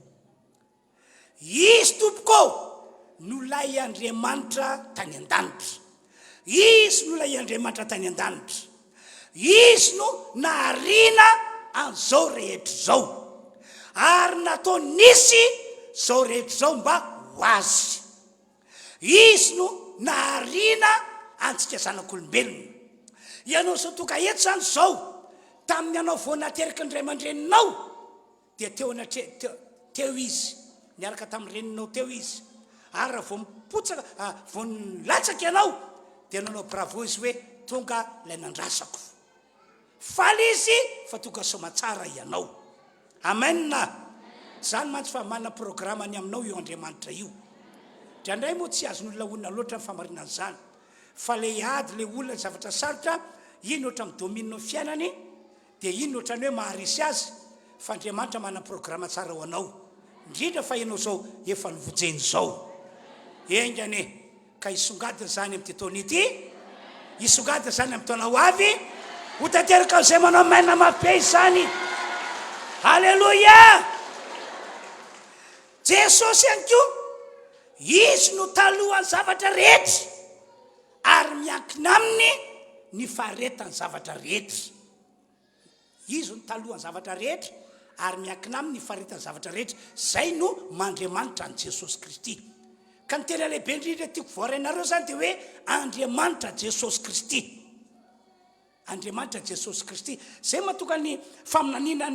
Izy tompoko no lay Andriamanitra tany an-danitra. Izy no lay Andriamanitra tany an-danitra. Izy no naharina an'izao rehetra zao, ary natao nisy zao rehetra zao mba ho azy. Izy no naharina antsika zanak'olombelona. Ianao zao toka eto zany zao, tamin'ny anao vao nateraka ny ray aman-dreninao dia teo izy, niaraka tamin'ny reninao teo izy. Ary raha vao mipotsaka, vao nilatsaka ianao dia nanao bravo izy hoe tonga lay nandrasako. Faly izy fa tonga somatsara ianao. Amen. Zany mantsy fa manana programany aminao io Andriamanitra io. Drandray moa tsy azon'olona olona loatra ny famarinana zany, fa le ady le olona ny zavatra sarotra, ino oatra midominao fiainany, dia ino oatra ny hoe maharisy azy, fa Andriamanitra manana programa tsara ho anao. Indrindra fa ianao zao efa novojeny zao. Engane, ka isongadina zany amin'ny taona ity, isongadina zany amin'ny taona ho avy, ho tanteraka izay manao maina mafy izany. Halleluja! Jesosy ihany koa, izy no talohan'ny zavatra rehetra ary miankina aminy ny faharetany zavatra rehetra. Izy no talohan'ny zavatra rehetra ary miankina aminy ny faharetany zavatra rehetra. Zay no mandriamanitra an' Jesosy Kristy. Ka ny tena lehibe indrindra tiako voarainareo zany dia hoe Andriamanitra Jesosy Kristy. Andriamanitra Jesosy Kristy. Zay mahatonga ny faminaniana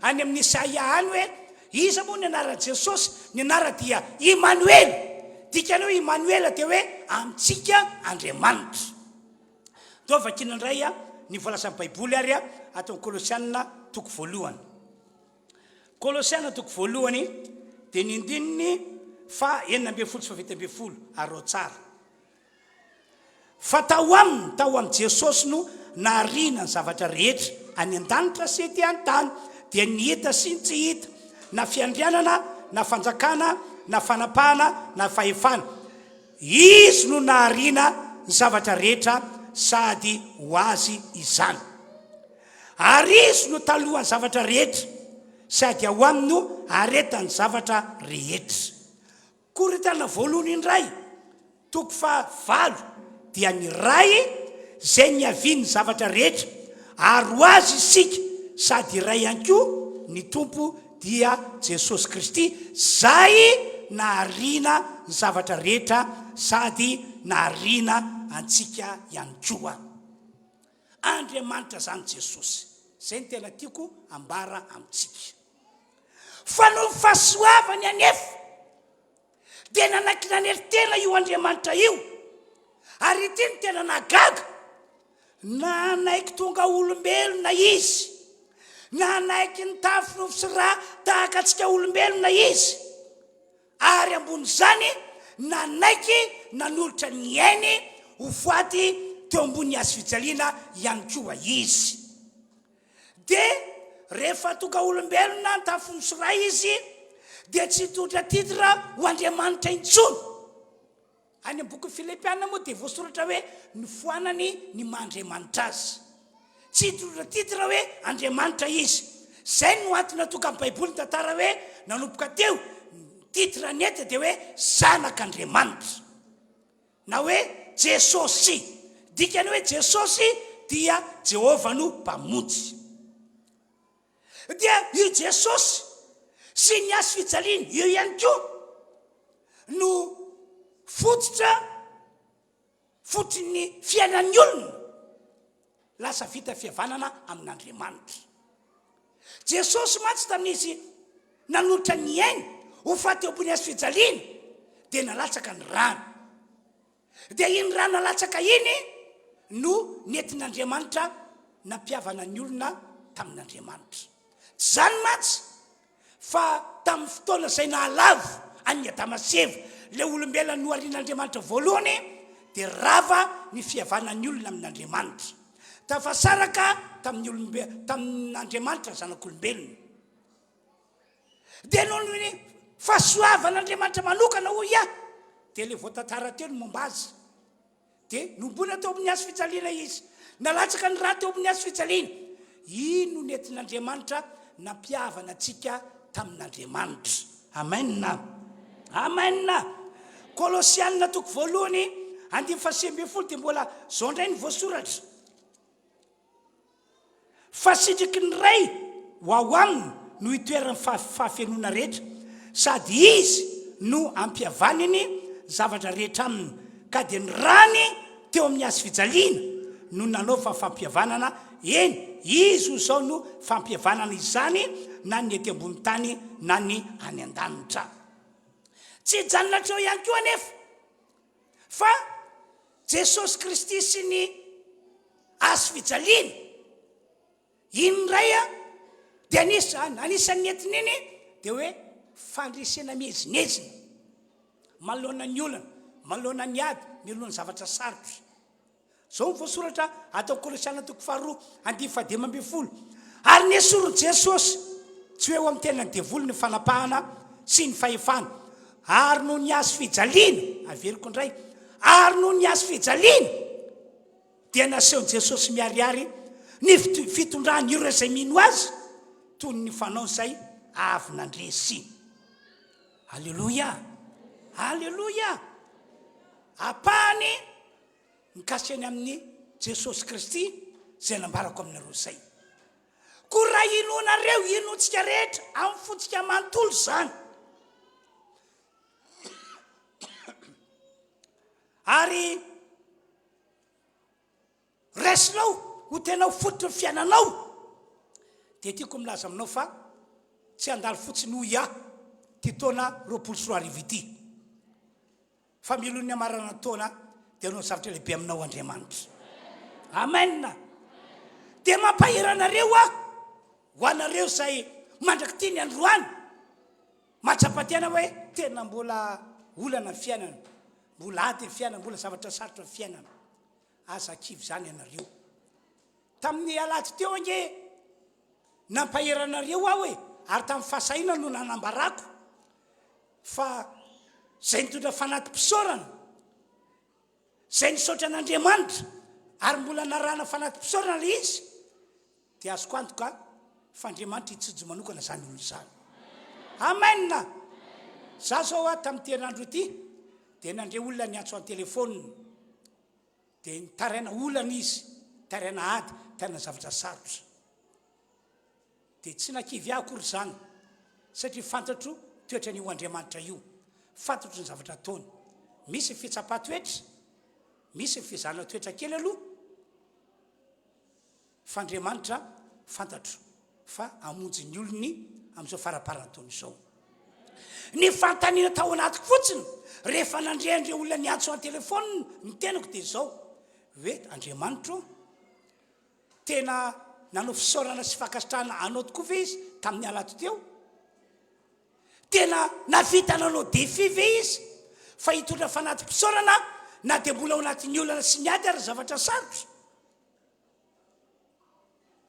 any amin'ny Isaia any hoe iza moa ny anara Jesosy? Ny anara dia Emmanuel. Dikanao Emmanuel dia hoe amintsika Andriamanitra. Dao vakina indray ny voalazan'ny Baiboly ary atao Kolosianina 1:. Kolosianina 1:, dia ny andininy fa 9:20 arao tsara. Fa tao amin'ny Jesosy no naharina ny zavatra rehetra any an-danitra sy ety an-tany, dia ny hita sy ny tsy hita, na fiandrianana, na fanjakana, na fanapahana, na fahefana. Izy no naharina ny zavatra rehetra sady ho azy izany. Ary izy no talohan'ny zavatra rehetra sady ao aminy no aretany zavatra rehetra. Korintiana voalohany indray 5 dia ny ray zay niaviany zavatra rehetra ary ho azy isika sady ray ihany koa ny tompo dia Jesosy Kristy, zay naharina ny zavatra rehetra sady naharina antsika ihany koa. Andriamanitra zany Jesosy. Zay ny tena tiako ambara amintsika. Fa no fahasoavany anefa dia nanakina tena io Andriamanitra io, ary ity ny tena nagaga, na naiky tonga olombelona izy, na naiky ny tafo sy raha tahaka antsika olombelona izy, ary ambony zany na naiky nanolotra ny ainy ho faty teo ambony hazofijaliana ihany koa izy. Dia rehefa tonga olombelona ny tafo sy raha izy, dia tsy totra titra ho Andriamanitra intsony. Any amin'ny boky Filipiana moa dia voasoratra hoe ny foanany ny mahandriamanitra azy. Tsy totra titra hoe Andriamanitra izy. Zay no antony natonga amin'ny Baiboly tantara hoe nanomboka teo titra ny eta dia hoe zanak'Andriamanitra, na hoe Jesosy. Dikany hoe Jesosy dia Jehova no mpamonjy. Dia io Jesosy sy ny azo fijaliana io ihany koa no fotiny fiainan'ny olona lasa vita fihavanana amin'Andriamanitra. Jesosy matsy tamin'izy nanotra ny ainy ho faty ambony azy fijaliana dia nalatsaka ny rano. Dia iny rano nalatsaka iny no nentin'Andriamanitra nampiavana ny olona tamin'Andriamanitra. Tsy zany matsy fa tamin'ny fotoana izay nahalavo any Adamaseva le olombelona no arian'Andriamanitra voalohany dia rava ny fihavanany olona amin'Andriamanitra. Tafasaraka tamin'Andriamanitra zanak'olombelona. Dia noho ny fahasoavan'Andriamanitra manokana ho ia dia le voatantara teo no momba azy. Dia nombona teo amin'ny hazo fijaliana izy, nalatsaka ny raha teo amin'ny hazo fijaliana. Ino nentin'Andriamanitra nampiavana antsika tamin'Andriamanitra. Amen. Amen. Kolosianina toko voalohany 2:20 dia mbola zao indray ny voasoratra. Fasitriky ny ray ho ao aminy no itoerany fahafenona rehetra, sady izy no ampiavaniny zavatra rehetra aminy. Ka dia ny rany teo amin'ny hazo fijaliana no nanao fampihavanana. Eny, izy ho zao no fampihavanana izany na ny ety ambony tany na ny any an-danitra. Tsy janona treo ihany koa anefa fa Jesosy Kristy sy ny hazo fijaliana iny ndray dia anisan'ny entin'iny dia hoe fandresena mihezinezina manoloana ny olana, manoloana ny ady, manoloana zavatra sarotra. Zao ny voasoratra atao Kolosiana toko 4:10. Ary nesorony Jesosy tsy hoe ho amin'ny tenany devoly ny fanapahana sy ny fahefana, ary noho ny hazo fijaliana, averiko indray, ary noho ny hazo fijaliana dia nasehony Jesosy miariary ny fitondrany ireo izay mino azy toy ny fanao izay avy nandresy. Halleluja, halleluja. Apahany mikasiny amin'ny Jesosy Kristy izay nambarako aminareo izay. Koa raha inonareo, inontsika rehetra amin'ny fotsika manontolo zany. Ary resinao ho tenao fototry ny fiainanao dia tiako milaza aminao fa tsy handalo fotsiny ho ia ty taona 24 ity, fa milony amarana taona dia anao zavatra lehibe aminao Andriamanitra. Amen. Dia mampahiranareo ho anareo izay mandraky ny androany matsapatena hoe tena mbola olana ny fiainana, mbola ady ny fiainana, mbola zavatra sarotra ny fiainana. Aza kivy zany ianareo. Tamin'ny alady teo ange nampahiranareo aho ary tamin'ny fahasahiana no nanambarako fa zay nitondra fanatim-pisaorana, zay nisaotra an'Andriamanitra ary mbola narana fanatim-pisaorana le izy, dia azoko antoka fa Andriamanitra hitsojo manokana zany olo zany. Amen. Za zao tamin'ny herinandro ity dia nandre olona niantso amin'ny telefônina dia nitaraina olana izy, taraina ady, taraina zavatra sarotra. Dia tsy nakivy aho akory zany satria fantatro toetra ny io Andriamanitra io, fantatro ny zavatra ataony. Misy fitsapa-toetra, misy fizana toetra kely aloha, fa Andriamanitra fantatro fa amonjy ny olony amin'izao faraparan-taona izao. Ny fantaniana tao anatiko fotsiny rehefa nandreandre olona niantso amin'ny telefônina ny tenako dia izao hoe Andriamanitra tena nanao fisaorana sy fankasitrahana anao tokoa ve izy tamin'ny alato teo? Tena navita nanao défi ve izy fa hitondra fanatim-pisaorana na dia mbola ao anatin'ny olana sy ny ady ary zavatra sarotra?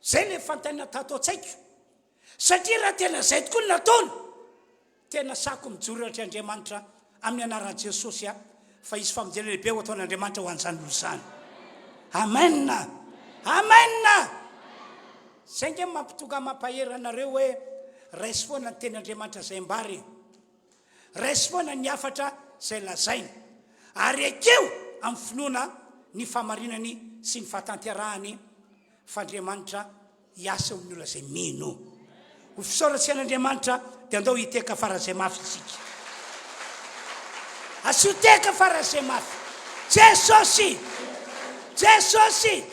Zay le fantaniana tato an-tsaiko, satria raha tena zay tokoa ny nataony tena sako mijoratra Andriamanitra amin'ny anaran'i Jesosy fa izy famonjena lehibe ho ataon'Andriamanitra ho an'izany olo zany. Amen. Amen. Zay nge mampitonga mampahery anareo hoe raisy foana ny tenin'Andriamanitra izay mbary, raisy foana ny hafatra izay lazainy, ary ekeo amin'ny finoana ny famarinany sy ny fahatanterahany fa Andriamanitra hiasa amin'ny olona izay mino. Ho fisaorantsika an'Andriamanitra dia andao hiteka faran'izay mafy isika. Asoteka faran'izay mafy. Jesosy, Jesosy,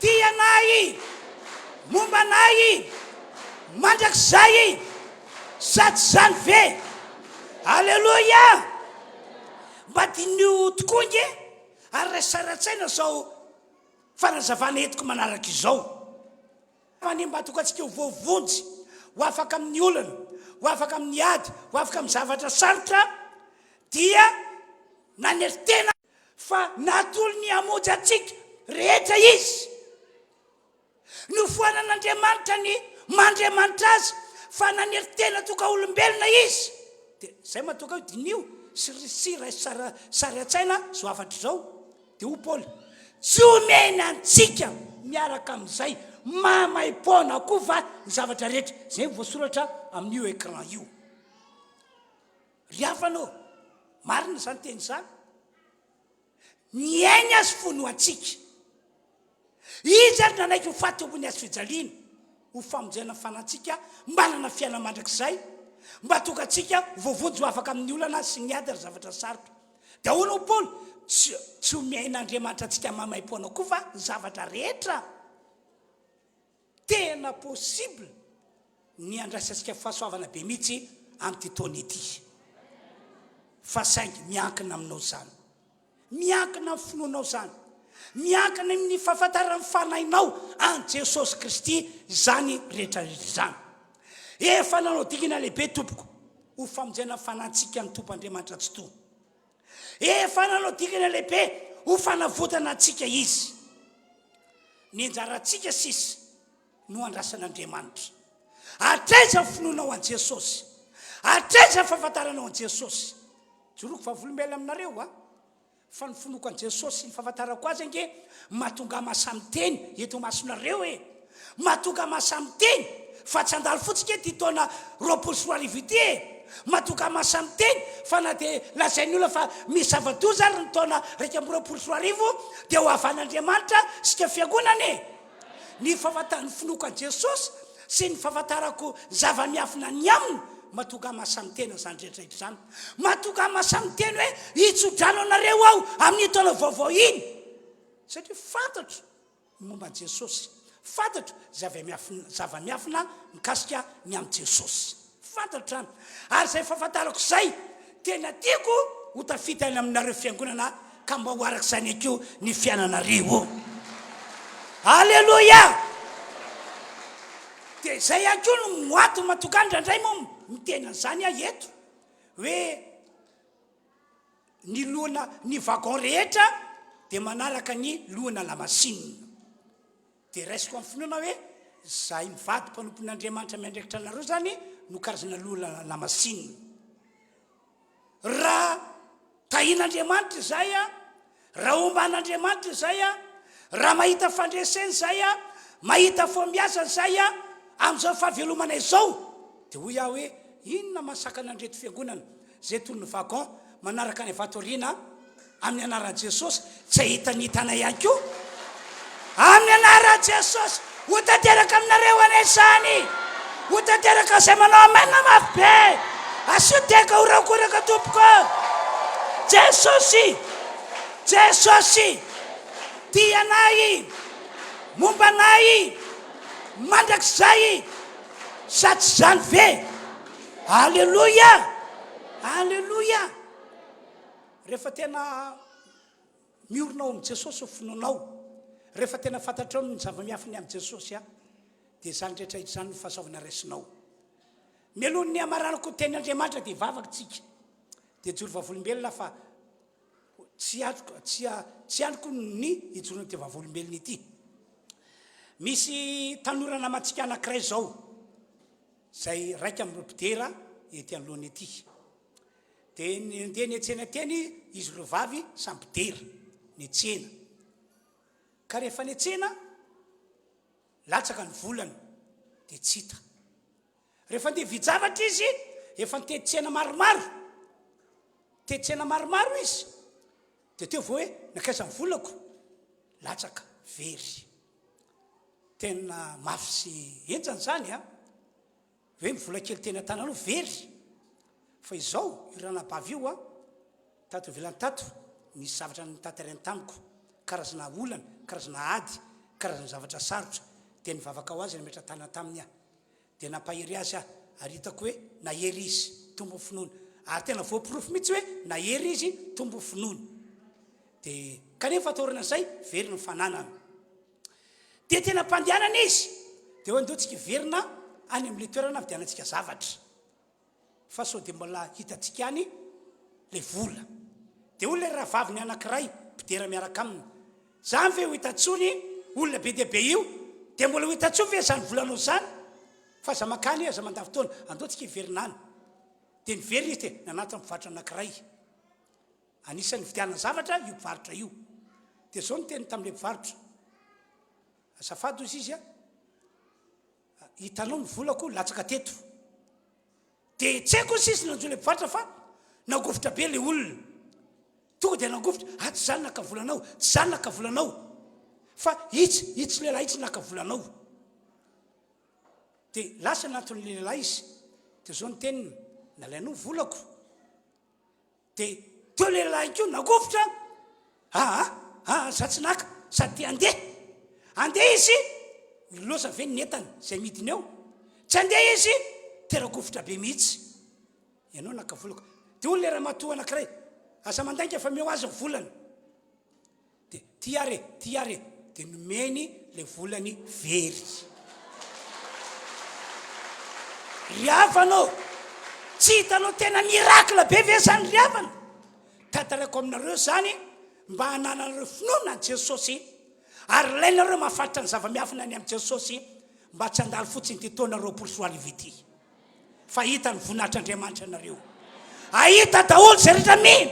tia anay, momba anay, mandrak'zay sady zany ve. Alleloia. Mba dinio tokoa nge ary resaratsaina zao fanazavana etiko manaraka izao. Fany mba tokatsika ho voavonjy ho afaka amin'ny olana, ho afaka amin'ny ady, ho afaka amin'ny zavatra sarotra, dia naneritena fa natolo ny amonjy atsika rehetra izy. Nofoanan'Andriamanitra ny mandriamanitra azy fa naneritena toka olombelona izy. Dia zay matoka ho dinio sy sary atsaina zo afatra zao. Dia ho Paoly, tsy omena antsika miaraka amin'izay mamaim-poana koa va ny zavatra rehetra. Zay voasoratra amin'io écran io. Ry hafanao, marina zany teny zany. Miainy azy fono antsika. Izy ary nanaiky ho fatombony azy fijaliana ho famonjena fanantsika manana fiaina mandrakizay mba toka atsika voavonjy ho afaka amin'ny olana sy ny ady ary zavatra sarotra. Dia ahoana ho Paoly, tsy omehin'Andriamanitra atsika mamaim-poana koa fa zavatra rehetra. Tena possible ny andraisantsika fahasoavana be mihitsy amin'ity taona ity. Fa saingy miankina aminao zany, miankina amin'ny finoanao zany, miankina amin'ny fahafantarana fanahinao an Jesosy Kristy zany rehetra zany. Efa nanao dikana lehibe tompoko ho famonjena fanantsika ny tompo Andriamanitra tsy to. Efa nanao dikana lehibe ho fanavotana antsika izy. Ny anjarantsika sisy no andrasan'Andriamanitra. Atraiza finoanao an Jesosy, atraiza fahafantaranao an Jesosy. Joroko vavolombelona aminareo a. Fa ny finoko an Jesosy ny fahafantarako azy ange mahatonga masamy teny eto masonareo e. Mahatonga masamy teny fa tsy andalo fotsika ty taona 2024 ity e. Mahatonga masamy teny fa na dia lazain'ny olona fa misy zava-doza ary ny taona 2024 dia ho avan'Andriamanitra sika fiangonana e. Ny finoko an Jesosy sy ny fahafantarako zava-miafina ny aminy mahatonga masamy teny zany rehetrarehetra zany. Mahatonga masamy teny hoe hitsodrano anareo aho amin'ny taona vaovao iny. Satria fantatro momba an Jesosy, fantatro zava-miafina mikasika ny amin'ny Jesosy. Fantatro any. Ary zay fahafantarako zay tena tiako ho tafitany aminareo fiangonana ka mba ho arak'izany akeo ny fiainanareo. Alleluia. Dia zay akeo no moato mahatonga ndraindray moa mitena zany a eto hoe ny lohana ny vagon rehetra dia manaraka ny lohana lamasinina. Dia raisiko amin'ny finoana hoe zahay mivady mpanompon'Andriamanitra miandraikitra anareo zany no karazana lohana lamasinina. Raha tahin'Andriamanitra zay a, raha omban'Andriamanitra zay a, raha mahita fandreseny zay a, mahita fomiasa zay a amin'izao fahavelomana izao, dia hoy aho hoe inona masaka nandreto fiangonana zay toy ny vagon manaraka ny vatoriana amin'ny anaran'i Jesosy tsy hitanitana ihany koa amin'ny anaran'i Jesosy. Ho tanteraka aminareo ane zany, ho tanteraka zay manao amena mafy be. Asio teka ho rakoraka tompoko. Jesosy, Jesosy tia anay, momba anay, mandrakizay sady zany ve. Alleluia, alleluia. Rehefa tena miorinao amin'ny Jesosy ho finoanao, rehefa tena fantatrao ny zava-miafiny amin'ny Jesosy a, dia zany rehetra hitra zany no fahasoavana raisinao. Mialohan'ny ny amaranako teny'Andriamanitra dia vavaka tsika, dia joro vavolombelona fa tsy androko ny hijorona ty vavolombelona ity. Misy tanorana matsika anankiray zao, zay raika amin'ny ropidera ety anoloana ety. Dia ndeha niantsena teny izy ireo vavy sambidera niantsena. Ka rehefa niantsena latsaka ny volana dia tsy hita. Rehefa ndeha vijavatra izy efa nitetsena maromaro, tetsena maromaro izy, dia teo vao hoe nakaiza ny volako, latsaka very. Tena mafy sy enjana zany a, hoe mivola kely tena tananao very. Fa izao io ranabavy io a, tato ivelany tato misy zavatra nitanterany tamiko, karazana olana, karazana ady, karazana zavatra sarotra, dia nivavaka ho azy nametra tana taminy a. dia nampahery azy ary hitako hoe nahery izy tombo finoana ary tena voaporofo mihitsy hoe nahery izy tombo finoana dia kanefa ataorana izay very ny fananana dia tena mpandehanana izy dia hoe ndeotsika verina any amin'ilay toerana vidianantsika zavatra fa sao dia mbola hitantsika any le vola dia olona raha vaviny anankiray mpidera miaraka aminy zany ve ho hitantsony olona be dia be io dia mbola ho hitantsony ve zany volanao zany fa za makany aza mandava fotoana andeotsika hiverinany dia nivery izy dia nanatiny mpivarotra anankiray anisan'ny vidianana zavatra io mpivarotra io dia zao noteny tamin'ilay mpivarotra azafady ozy izy hitanao ny volako latsaka teto dia tsy haiko izy nanjo le mpivarotra fa nagofotra be le olona tonga dia nagofotra tsy zany nakavolanao tsy zany nakavolanao fa itsy lehilahy itsy nakavolanao dia lasa naton'ny lehilahy izy dia zao ny teniny nalainao volako dia teo lehilahy keo nagofotra za tsy naka sady andeha izy losa ve netany zay midiny eo tsy andeha izy teragofotra be mihitsy ianao nakavolako dia olona raha matoa anankiray asa mandainga fa meo azy ny volany dia ty are dia nomeny le volany very riavanao tsy hitanao tena mirakla be ve zany riavana tantarako aminareo zany mba hananareo finoana ny Jesosy ary lainareo mahafatitra ny zava-miafina any amin'ny Jesosy mba tsy handalo fotsiny ty taona roapolo sy roa arivo ity fa hita ny voninahitr'Andriamanitra anareo ahita daholo zay rehetra mino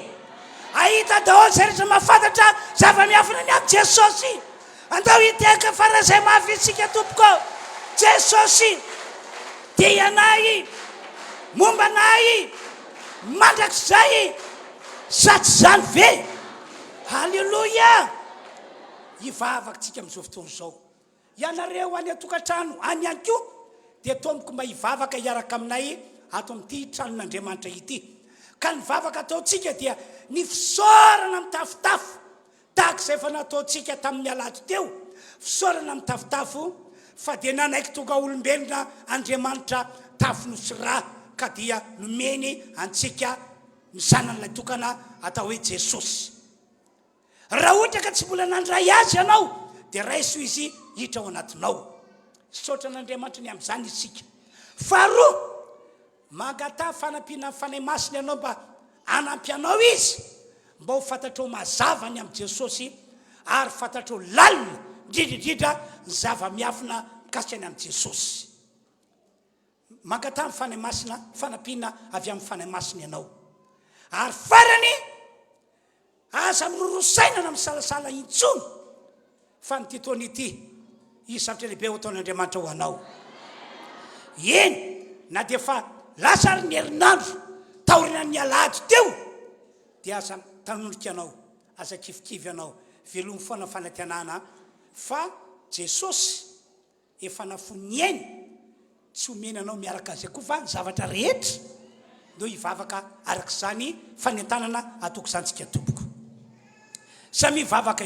ahita daholo zay rehetra mahafantatra zava-miafina any amin'ny Jesosy andao hiteka fara zay mahavitsika tompoko Jesosy dia anay momba anay mandrakizay sa tsy zany ve halleloia hivavakantsika amin'izao fotoana izao ianareo any atokantrano any ihany koa dia tomboko mba hivavaka hiaraka aminay ato amin'ity tranon'Andriamanitra ity ka ny vavaka ataontsika dia ny fisaorana mitafotafo tahaka izay fa nataontsika tamin'ny alato teo fisaorana mitafotafo fa dia nanaiky tonga olombelona Andriamanitra tafonosy raha ka dia nomeny antsika ny sanan'ilay tokana atao hoe Jesosy raha ohatra ka tsy mbola nandray azy ianao dia raiso izy hitra ao anatinao saotra n'Andriamanitra ny amin'izany isika faharoa mangata fanampiana fanay masina ianao mba anampianao izy mba ho fantatrao mazava ny amin'ny Jesosy ary fantatrao lalina indrindraindrindra ny zava-miafina mikasika ny amin'ny Jesosy mangata fanay masina fanampiana avy amin'ny fanay masina ianao ary farany aza mirorosaina na misalasala intsony fa ny titony ity izy zavatra lehibe ho ataon'Andriamanitra ho anao eny na dia fa lasa ary ny herinandro taorina ny alahady teo dia aza tanondrika anao aza kifikivy anao velomy foana fanantenana fa Jesosy efa nafony ainy tsy omena anao miaraka azay koa fa ny zavatra rehetra ndeo hivavaka arak'izany fanentanana atoko izantsika tompoko samy vavaka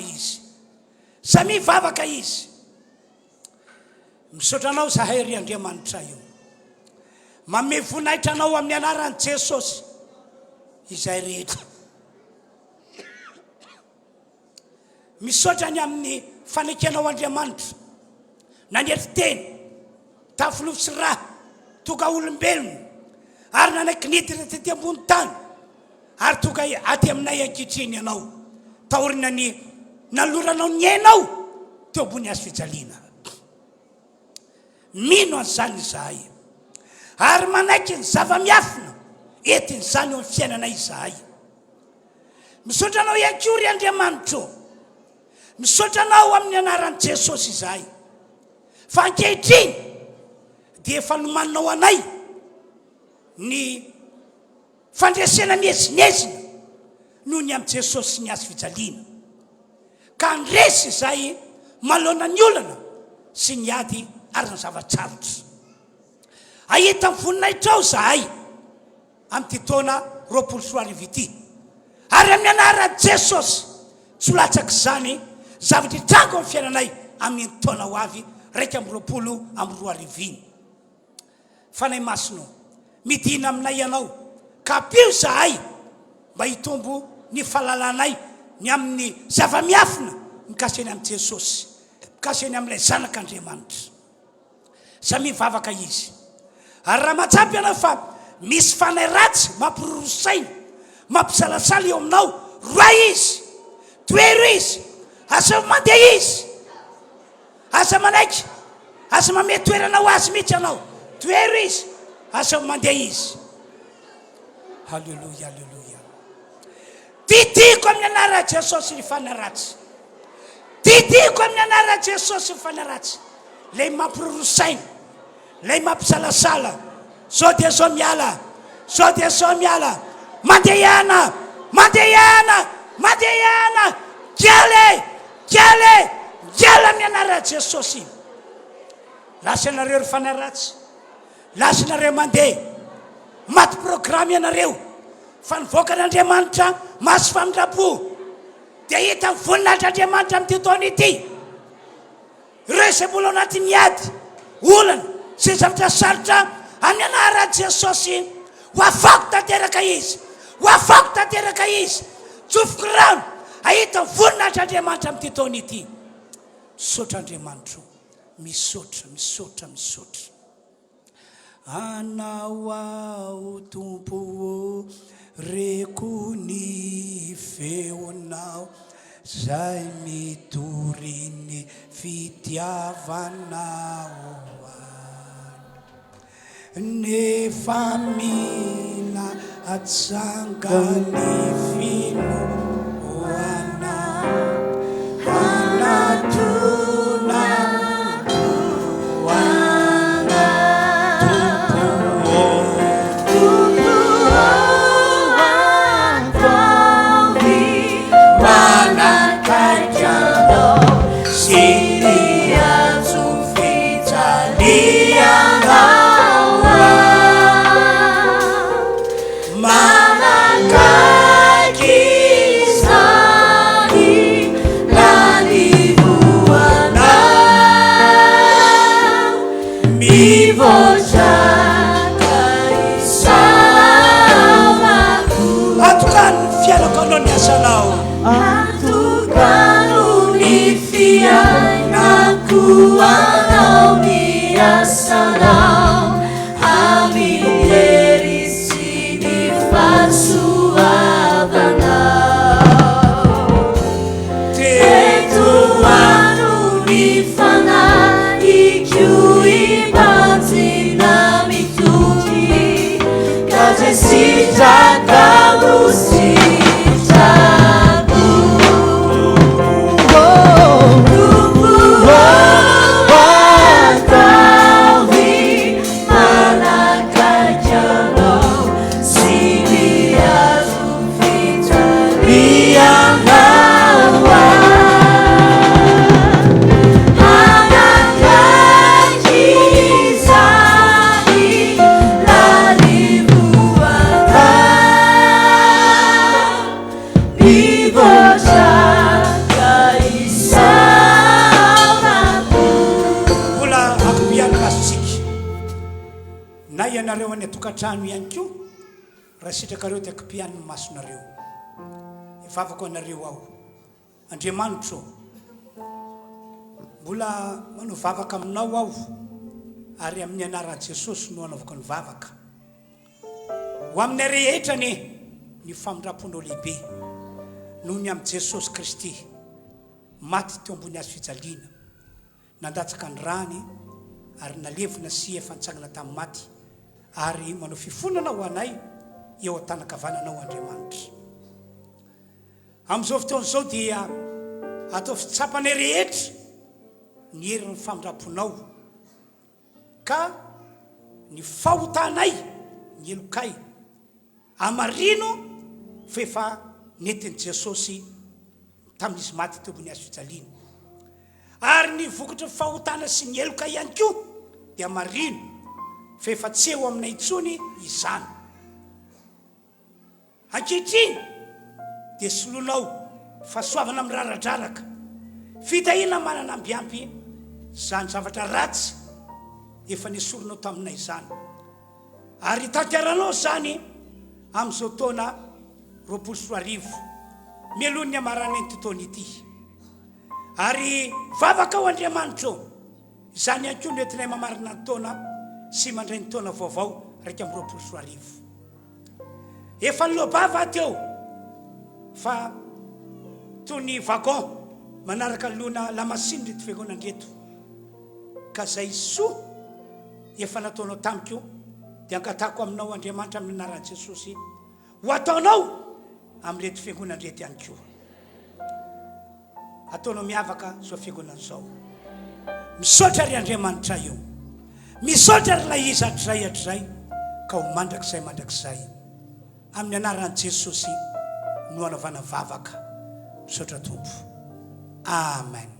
izy misaotra anao zahay ry Andriamanitra io mame voninahitra anao amin'ny anaran'i Jesosy izay rehetra misaotra ny amin'ny fanekenao Andriamanitra nanetry teny tafilovy raha tonga olombelona ary nanaiky niditra tety ambony tany ary tonga aty aminay ankitriny ianao taorina ny naloranao ny ainao teo ambony azo fijaliana mino an'izany izahay ary manaiky ny zava-miafina entin'izany eo amin'ny fiainanay izahay misaotra anao ihany koa ry Andriamanitra misaotra anao amin'ny anaran'i Jesosy izahay fa ankehitriny dia efa nomaninao anay ny fandresena miezinezina noho ny amin'ny Jesosy sy ny azo fijaliana ka andresy izay malona ny olana sy ny ady ary ny zavatsarotra ahita mivoninahitra ao zahay amin'ity taona roapolo sy roa arivo ity ary amin'ny anaran'i Jesosy tsy ho latsaka izany zavatra hitrango amin'ny fiainanay amin'ny taona ho avy raika amby roapolo amby roa arivo iny fanay masino midina aminay ianao ka pio zahay mba hitombo ny falalanay ny amin'ny zava-miafina mikasiny amin'ny Jesosy mikasiny amin'ilay zanak'Andriamanitra samy mivavaka izy ary raha matsapy ianao fa misy fanay ratsy mampirorosaina mampisalasala eo aminao roa izy toero izy asa mandeha izy asa manaiky asa mame toerana ho azy mihitsy anao toero izy asa mandeha izy halleluja halleluja titiko amin'ny anara Jesosy ny fanay ratsy titiko amin'ny anara Jesosy ny fanay ratsy lay mampirorosaina lay mampisalasala zao dia zao miala zao dia zao miala mandehana mandehana mandehana kiale kiale kiala amin'ny anara Jesosy lasa ianareo ry fanay ratsy lasa ianareo mandeha maty programme ianareo fa nivoaka n'Andriamanitra maso famindrapo dia hita voninahitr'Andriamanitra amin'ny taona ity ireo izay mbola ao anaty miady olana sy zavatra sarotra amin'ny anara Jesosy ho afako tanteraka izy ho afako tanteraka izy tsofoko rano ahita voninahitr'Andriamanitra amin'ny taona ity misaotra Andriamanitra misaotra misaotra misaotra anao ao tompo reko ny feonao zay mitoriny fitiavanao nefa mila atsangany finoanao anatona trano ihany ko raha sitrakareo tia kipian'ny masonareo ivavako anareo ao Andriamanitra mbola manovavaka aminao ao ary amin'ny anara Jesosy no anaovako ny vavaka ho amin'ny rehetra ny famindraponao lehibe noho ny amin'ny Jesosy Kristy maty teo ambony hazo fijaliana nandatsaka ny rany ary nalevina sy efa nitsangana tamin'ny maty ary manao fifonana ho anay eo an-tanakavananao Andriamanitra amin'izao fotoana izao dia atao fitsapanay rehetra ny herin'ny famindraponao ka ny fahotanay ny elokay amarino fa efa nentin'i Jesosy tamin'izy maty teo ambony hazo fijaliana ary ny vokatry ny fahotana sy ny elokay ihany koa dia amarino fa efa tsy eo aminay intsony izany ankehitriny dia solonao fahasoavana amin'ny raradraraka fitahina manana ambiampy zany zavatra ratsy efa nesoronao taminay izany Ary tanteranao zany am'izao taona 2024 mialony amarany tontolo ity. Ary vavaka ao Andriamanitra zany anko no entinay mamarina ny taona sy mandray ny taona vaovao 2024. Efa nilobava teo fa tony vagon manaraka lona lamasiny reto fiangonandreto ka zay soa efa nataonao tamiko dia ankatako aminao Andriamanitra amin'ny anaran'i Jesosy ho ataonao amin'reto fiangonandreto ihany koa. Ataonao miavaka zao fiangonan'izao. Misaotra ry Andriamanitra io, misaotra ry lay izy hatray ka ho mandrakizay amin'ny anaran'i Jesosy no anaovana vavaka. Misaotra Tompo. Amen.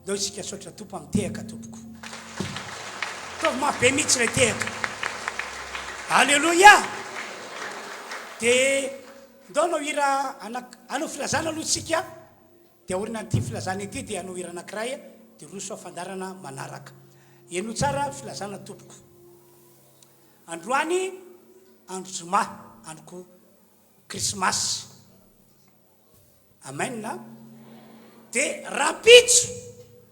Dao isika saotra Tompo amin'ny tehaka tompoko. Taovy mabe mihitsy ilay tehaka. Alléluia. Dia ndao anao hira anao filazana aloha isika dia orina n'ity filazana ity dia anao hira anankiray dia roso afandarana manaraka. Eno tsara filazana tompoko. Androany andro zoma, androko Krismasy. Amen na. Dia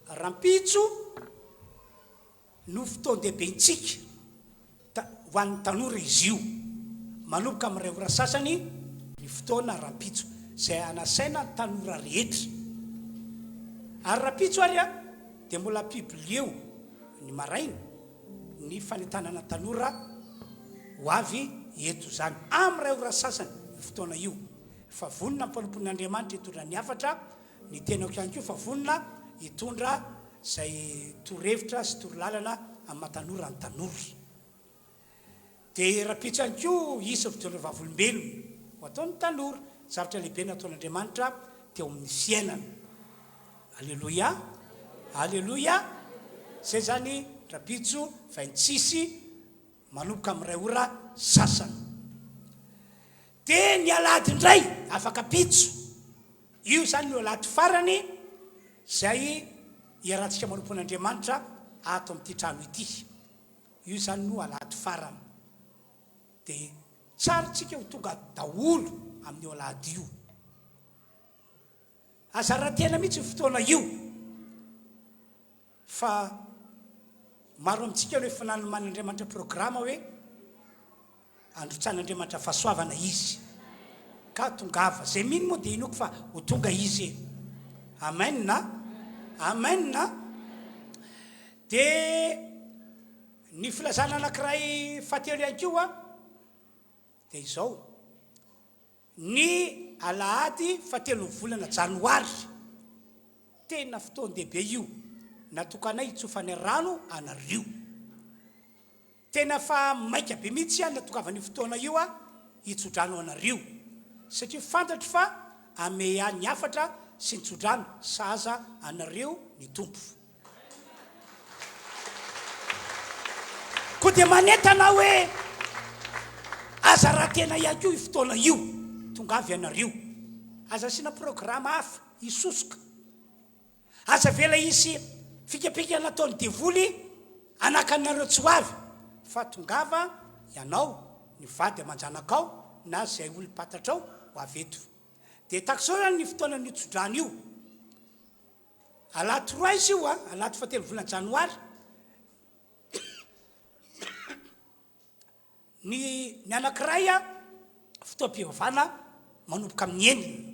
rampitso no fotoan-dehibentsika ho an'ny tanora izy io. Manomboka amin'ny ray ora sasany ny fotoana rampitso izay anasaina ny tanora rehetra. Ary rampitso ary dia mbola pibileo ny maraina ny fanentanana tanora ho avy eto zany amin'ny ray ora sasany ny fotoana io. Fa vonona mpanompon'Andriamanitra hitondra ny afatra, ny tenako ihany koa fa vonona hitondra zay torohevitra sy torolalana amin'ny matanora ny tanora. Dia rapitso ihany koa isa vidona vavolombelona ho ataon'ny tanora, zavatra lehibe nataon'Andriamanitra teo amin'ny fiainana. Alléluia, alléluia. Zay zany rapitso vaintsisy manomboka amin'ny ray ora sasany. Dia ny alahady indray afaka pitso. Io zany no alahady farany zay iarahantsika manompon'Andriamanitra ato amin'ity trano ity. Io zany no alahady farany. Dia tsara tsika ho tonga daholo amin'ny alahady io. Aza raha tena mihitsy ny fotoana io. Fa maro amintsika no efa nanoman'Andriamanitra programa hoe androtsan'Andriamanitra fahasoavana izy ka tongava zay mino moa dia inoko fa ho tonga izy. Amen na. Amen na. Dia ny filazana anankiray fahatelo ihany koa dia izao ny alahady fahatelo ny volana janoary. Tena fotoan-dehibe io natokanay hitsofany rano anareo. Tena fa maika be mihitsy natokavany fotoana io hitsodrano anareo satria fantatro fa ame ny afatra sy ny tsodrano saza anareo ny tompo. Koa dia manentana hoe aza raha tena ihany koa fotoana io tonga avy anareo. Aza sina programa hafa isosoka. Aza vela isy fikapika nataon'ny devoly anakanareo tsy ho avy. Fa tongava ianao ny vady amanjanakao na zay olom-patatrao ho avy eto. Dia takizao zany ny fotoana ny tsodrano io. Alahady 3 izy io alahady fahatelo volana janoary. Ny anankiray fotoam-pivavana manomboka amin'ny enina.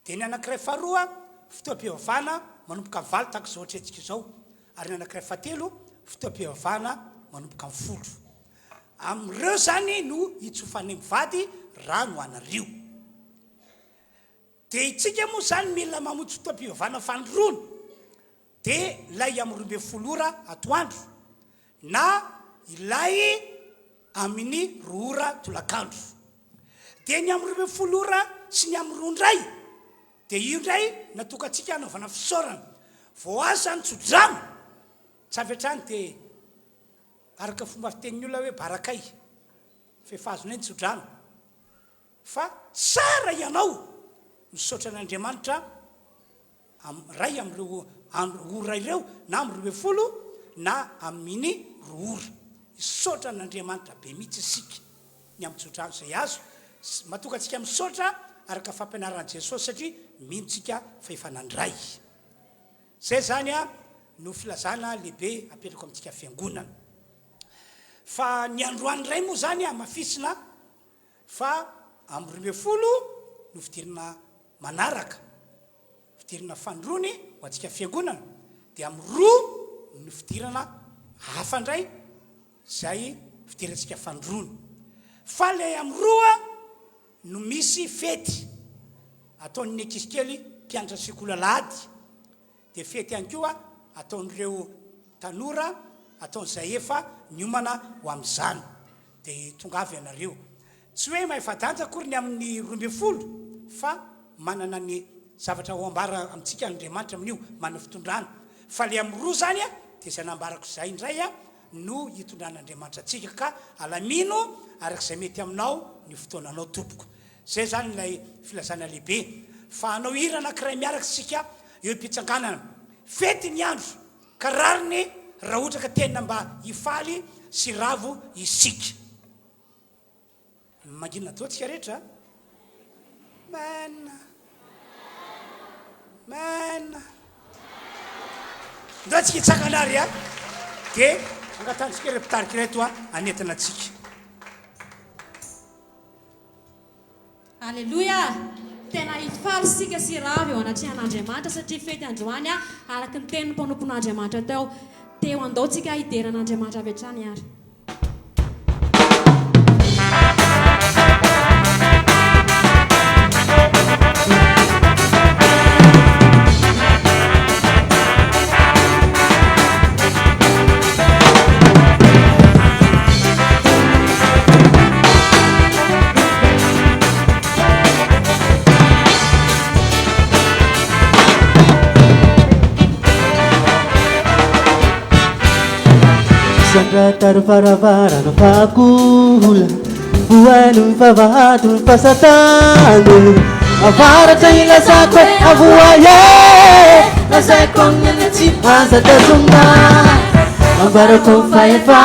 Dia ny anankiray faharoa fotoam-pivavana manomboka amin'ny 7 takizao hatretsika izao. Ary ny anankiray fahatelo fotoam-pivavana manomboka amin'ny 10. Amin'ireo zany no hitsofany mivady rano anareo. Dia itsika moa zany mila mamonjy fotoam-pivavana fanoroana dia ilay amin'ny 12 ora atoandro na ilay amin'ny 2 ora tolakandro. Dia ny amin'ny 12 ora sy ny amin'ny 2 ndray dia io ndray natokantsika anaovana fisaorana. Vao aza ny tsodrano tsy avy hatrany dia araka fomba fitenin'ny olona hoe barakay fehefazona ny tsodrano. Fa tsara ianao misaotra an'Andriamanitra ray amin'ireo ora ireo na amin'ny 12 na amin'ny 2 ora. isotra n'Andriamanitra be mihitsy isika ny am'tsotrano izay azo matoka antsika misaotra araka fampianaran'i Jesosy satria mintsika fa efa nandray zay zany a no filazana lehibe apetrako amintsika fiangonana fa ny androany ray moa zany a mafisina fa amin'ny 12 no fidirana manaraka fidirana fandrony ho antsika fiangonana dia amin'ny 2 no fidirana hafandray zay fidirantsika fandrony fa le amin'ny 2 no misy fety ataon'ny ankizy kely mpianatra sekoly alahady dia fety ihany koa ataon'ireo tanora ataon'izay efa niomana ho amin'izany dia tonga avy ianareo tsy hoe mahefadanja akory ny amin'ny 12 fa manana ny zavatra ho ambara amintsika Andriamanitra amin'io manana fitondrana fa le amin'ny 2 zany a dia izay nambarako izay indray a no hitondran'Andriamanitra antsika ka alamino arak'izay mety aminao ny fotoananao tompoko zay zany ilay filazana lehibe fa anao hira anankiray miaraka sika eo am-pitsanganana fety ny andro ka rariny raha ohatra ka tena mba hifaly sy ravo isika manginona toantsika rehetra mena ndoantsika hitsanganary a dia angatantsika repitarika reto a anetana atsika Alleluia tena hifaly sika sy ravo eo anatrehan'Andriamanitra satria fety androany a araky ny tenin'ny mpanompon'Andriamanitra teo andaotsika hideran'Andriamanitra avy hatrany ary Sandra tarfaravarana fakula buanu favatu pasatanu avarata ila sakwe avuaye na sekonya nchi pasa tazuma ambara kon faifa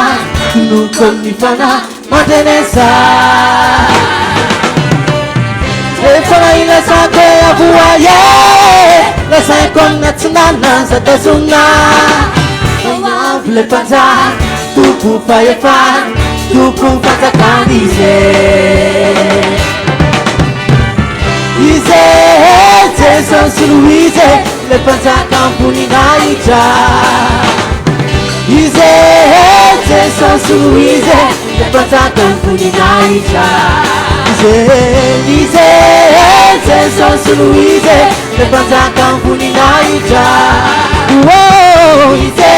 kunu kon nifana matenesa efana ila sakwe avuaye na sekonya tsunana satazuma le panza tupu faifa tupu fata kandize ize teso suluize le panza kampuni naija ize teso suluize le panza kampuni naija ize teso suluize le panza kampuni naija oh ize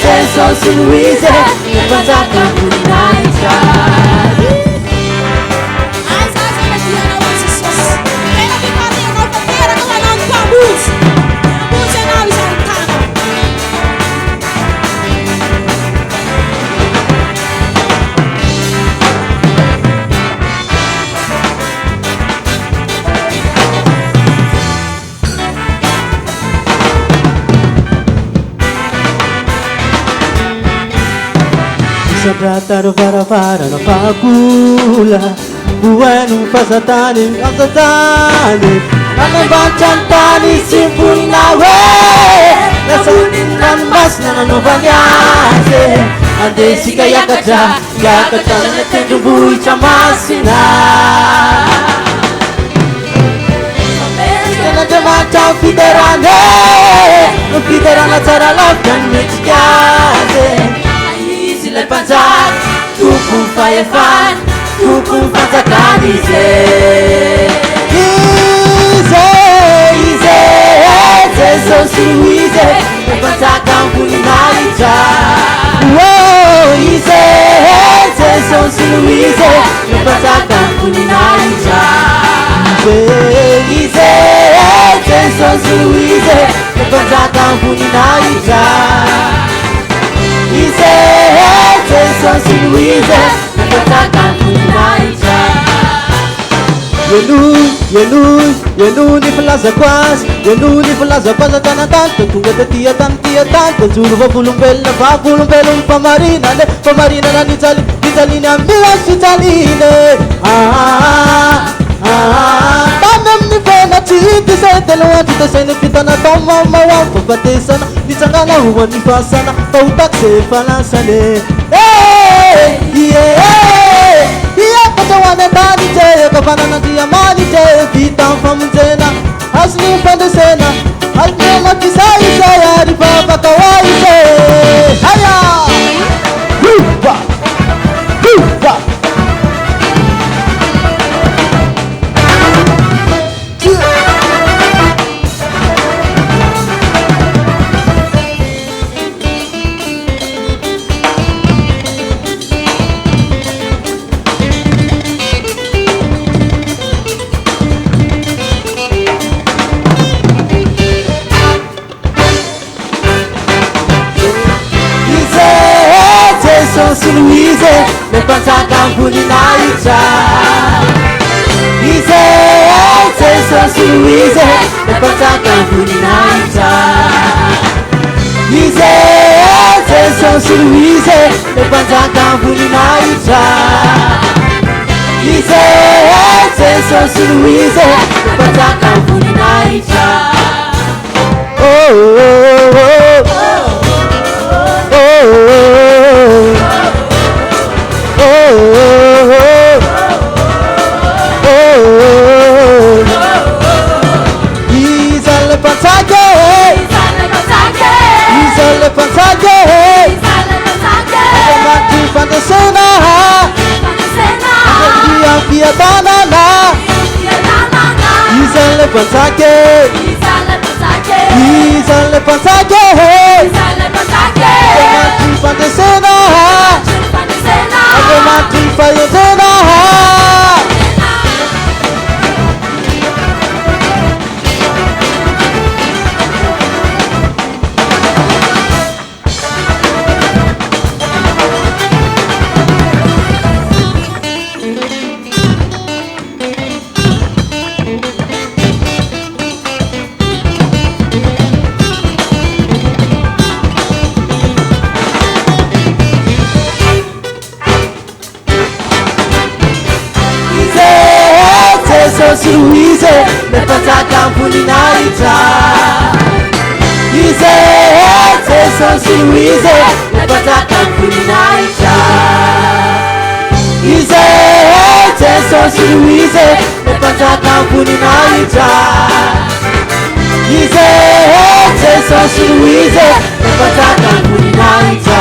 teso suluize le panza kampuni naija Sabrata varavara na fakula buenu pasatani pasatani anabachantani simpuni nawe nasunin nan mas na novanyase andesika yakata na tendubui chamasina na jamata fiderane fiderana tara lafdan mechikase le panza tupu faifa tupu fata kanize ize teso suluize le panza kampuni naija oh ize teso suluize le panza kampuni naija ize teso suluize le panza kampuni naija ize teso suluize le panza kampuni naija Yenu ni filazako azy, yenu ni filazako azy an-tanantany, da tonga taty tany, da joro vavolombelo famarinana nitsaliny amin'ny fitsaliny. Tamy amin'ny vena tsy tisay telo andro tasainy fitana tao mamaoa fafatesana nitsangana hoan'ny fasana fa ho taksy falasany. Patrahoany an-tany tre kavanan'Andriamany tre vita amin'ny famonjena azony fandresena azony makisay izay ary vavaka hoa izay. Aya! Hupa! Luise, me panzaka amboninaitra. Ize, Jesosy Luise, me panzaka amboninaitra. Ize, Jesosy Luise, me panzaka amboninaitra. Ize, Jesosy Luise, me panzaka amboninaitra. Oh, oh, oh, oh, oh. Luise, me panzaka amboninaitra. Ize, Jesosy Luise, me panzaka amboninaitra. Ize, Jesosy Luise, me panzaka amboninaitra. Ize, Jesosy Luise, me panzaka amboninaitra.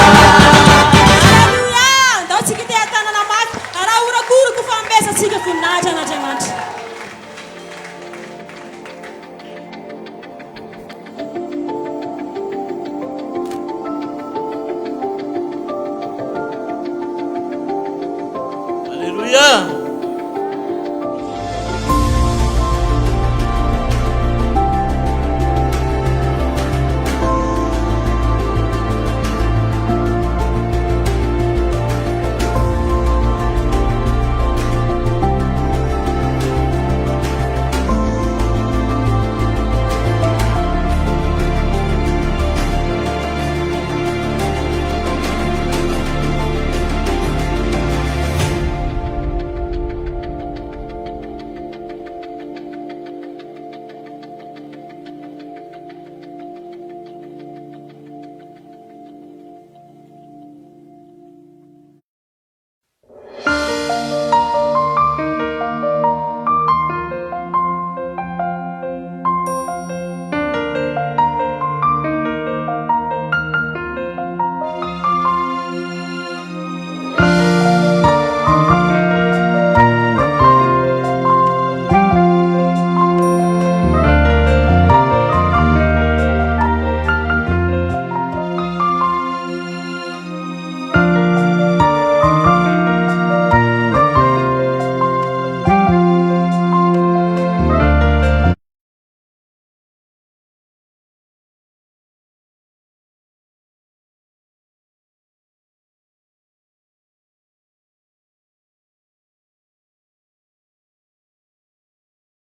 Haleluya! Ndao tsika te tanana mafy, raha orakoroko fambesatsika voninahitra an'Andriamanitra. Haleluya.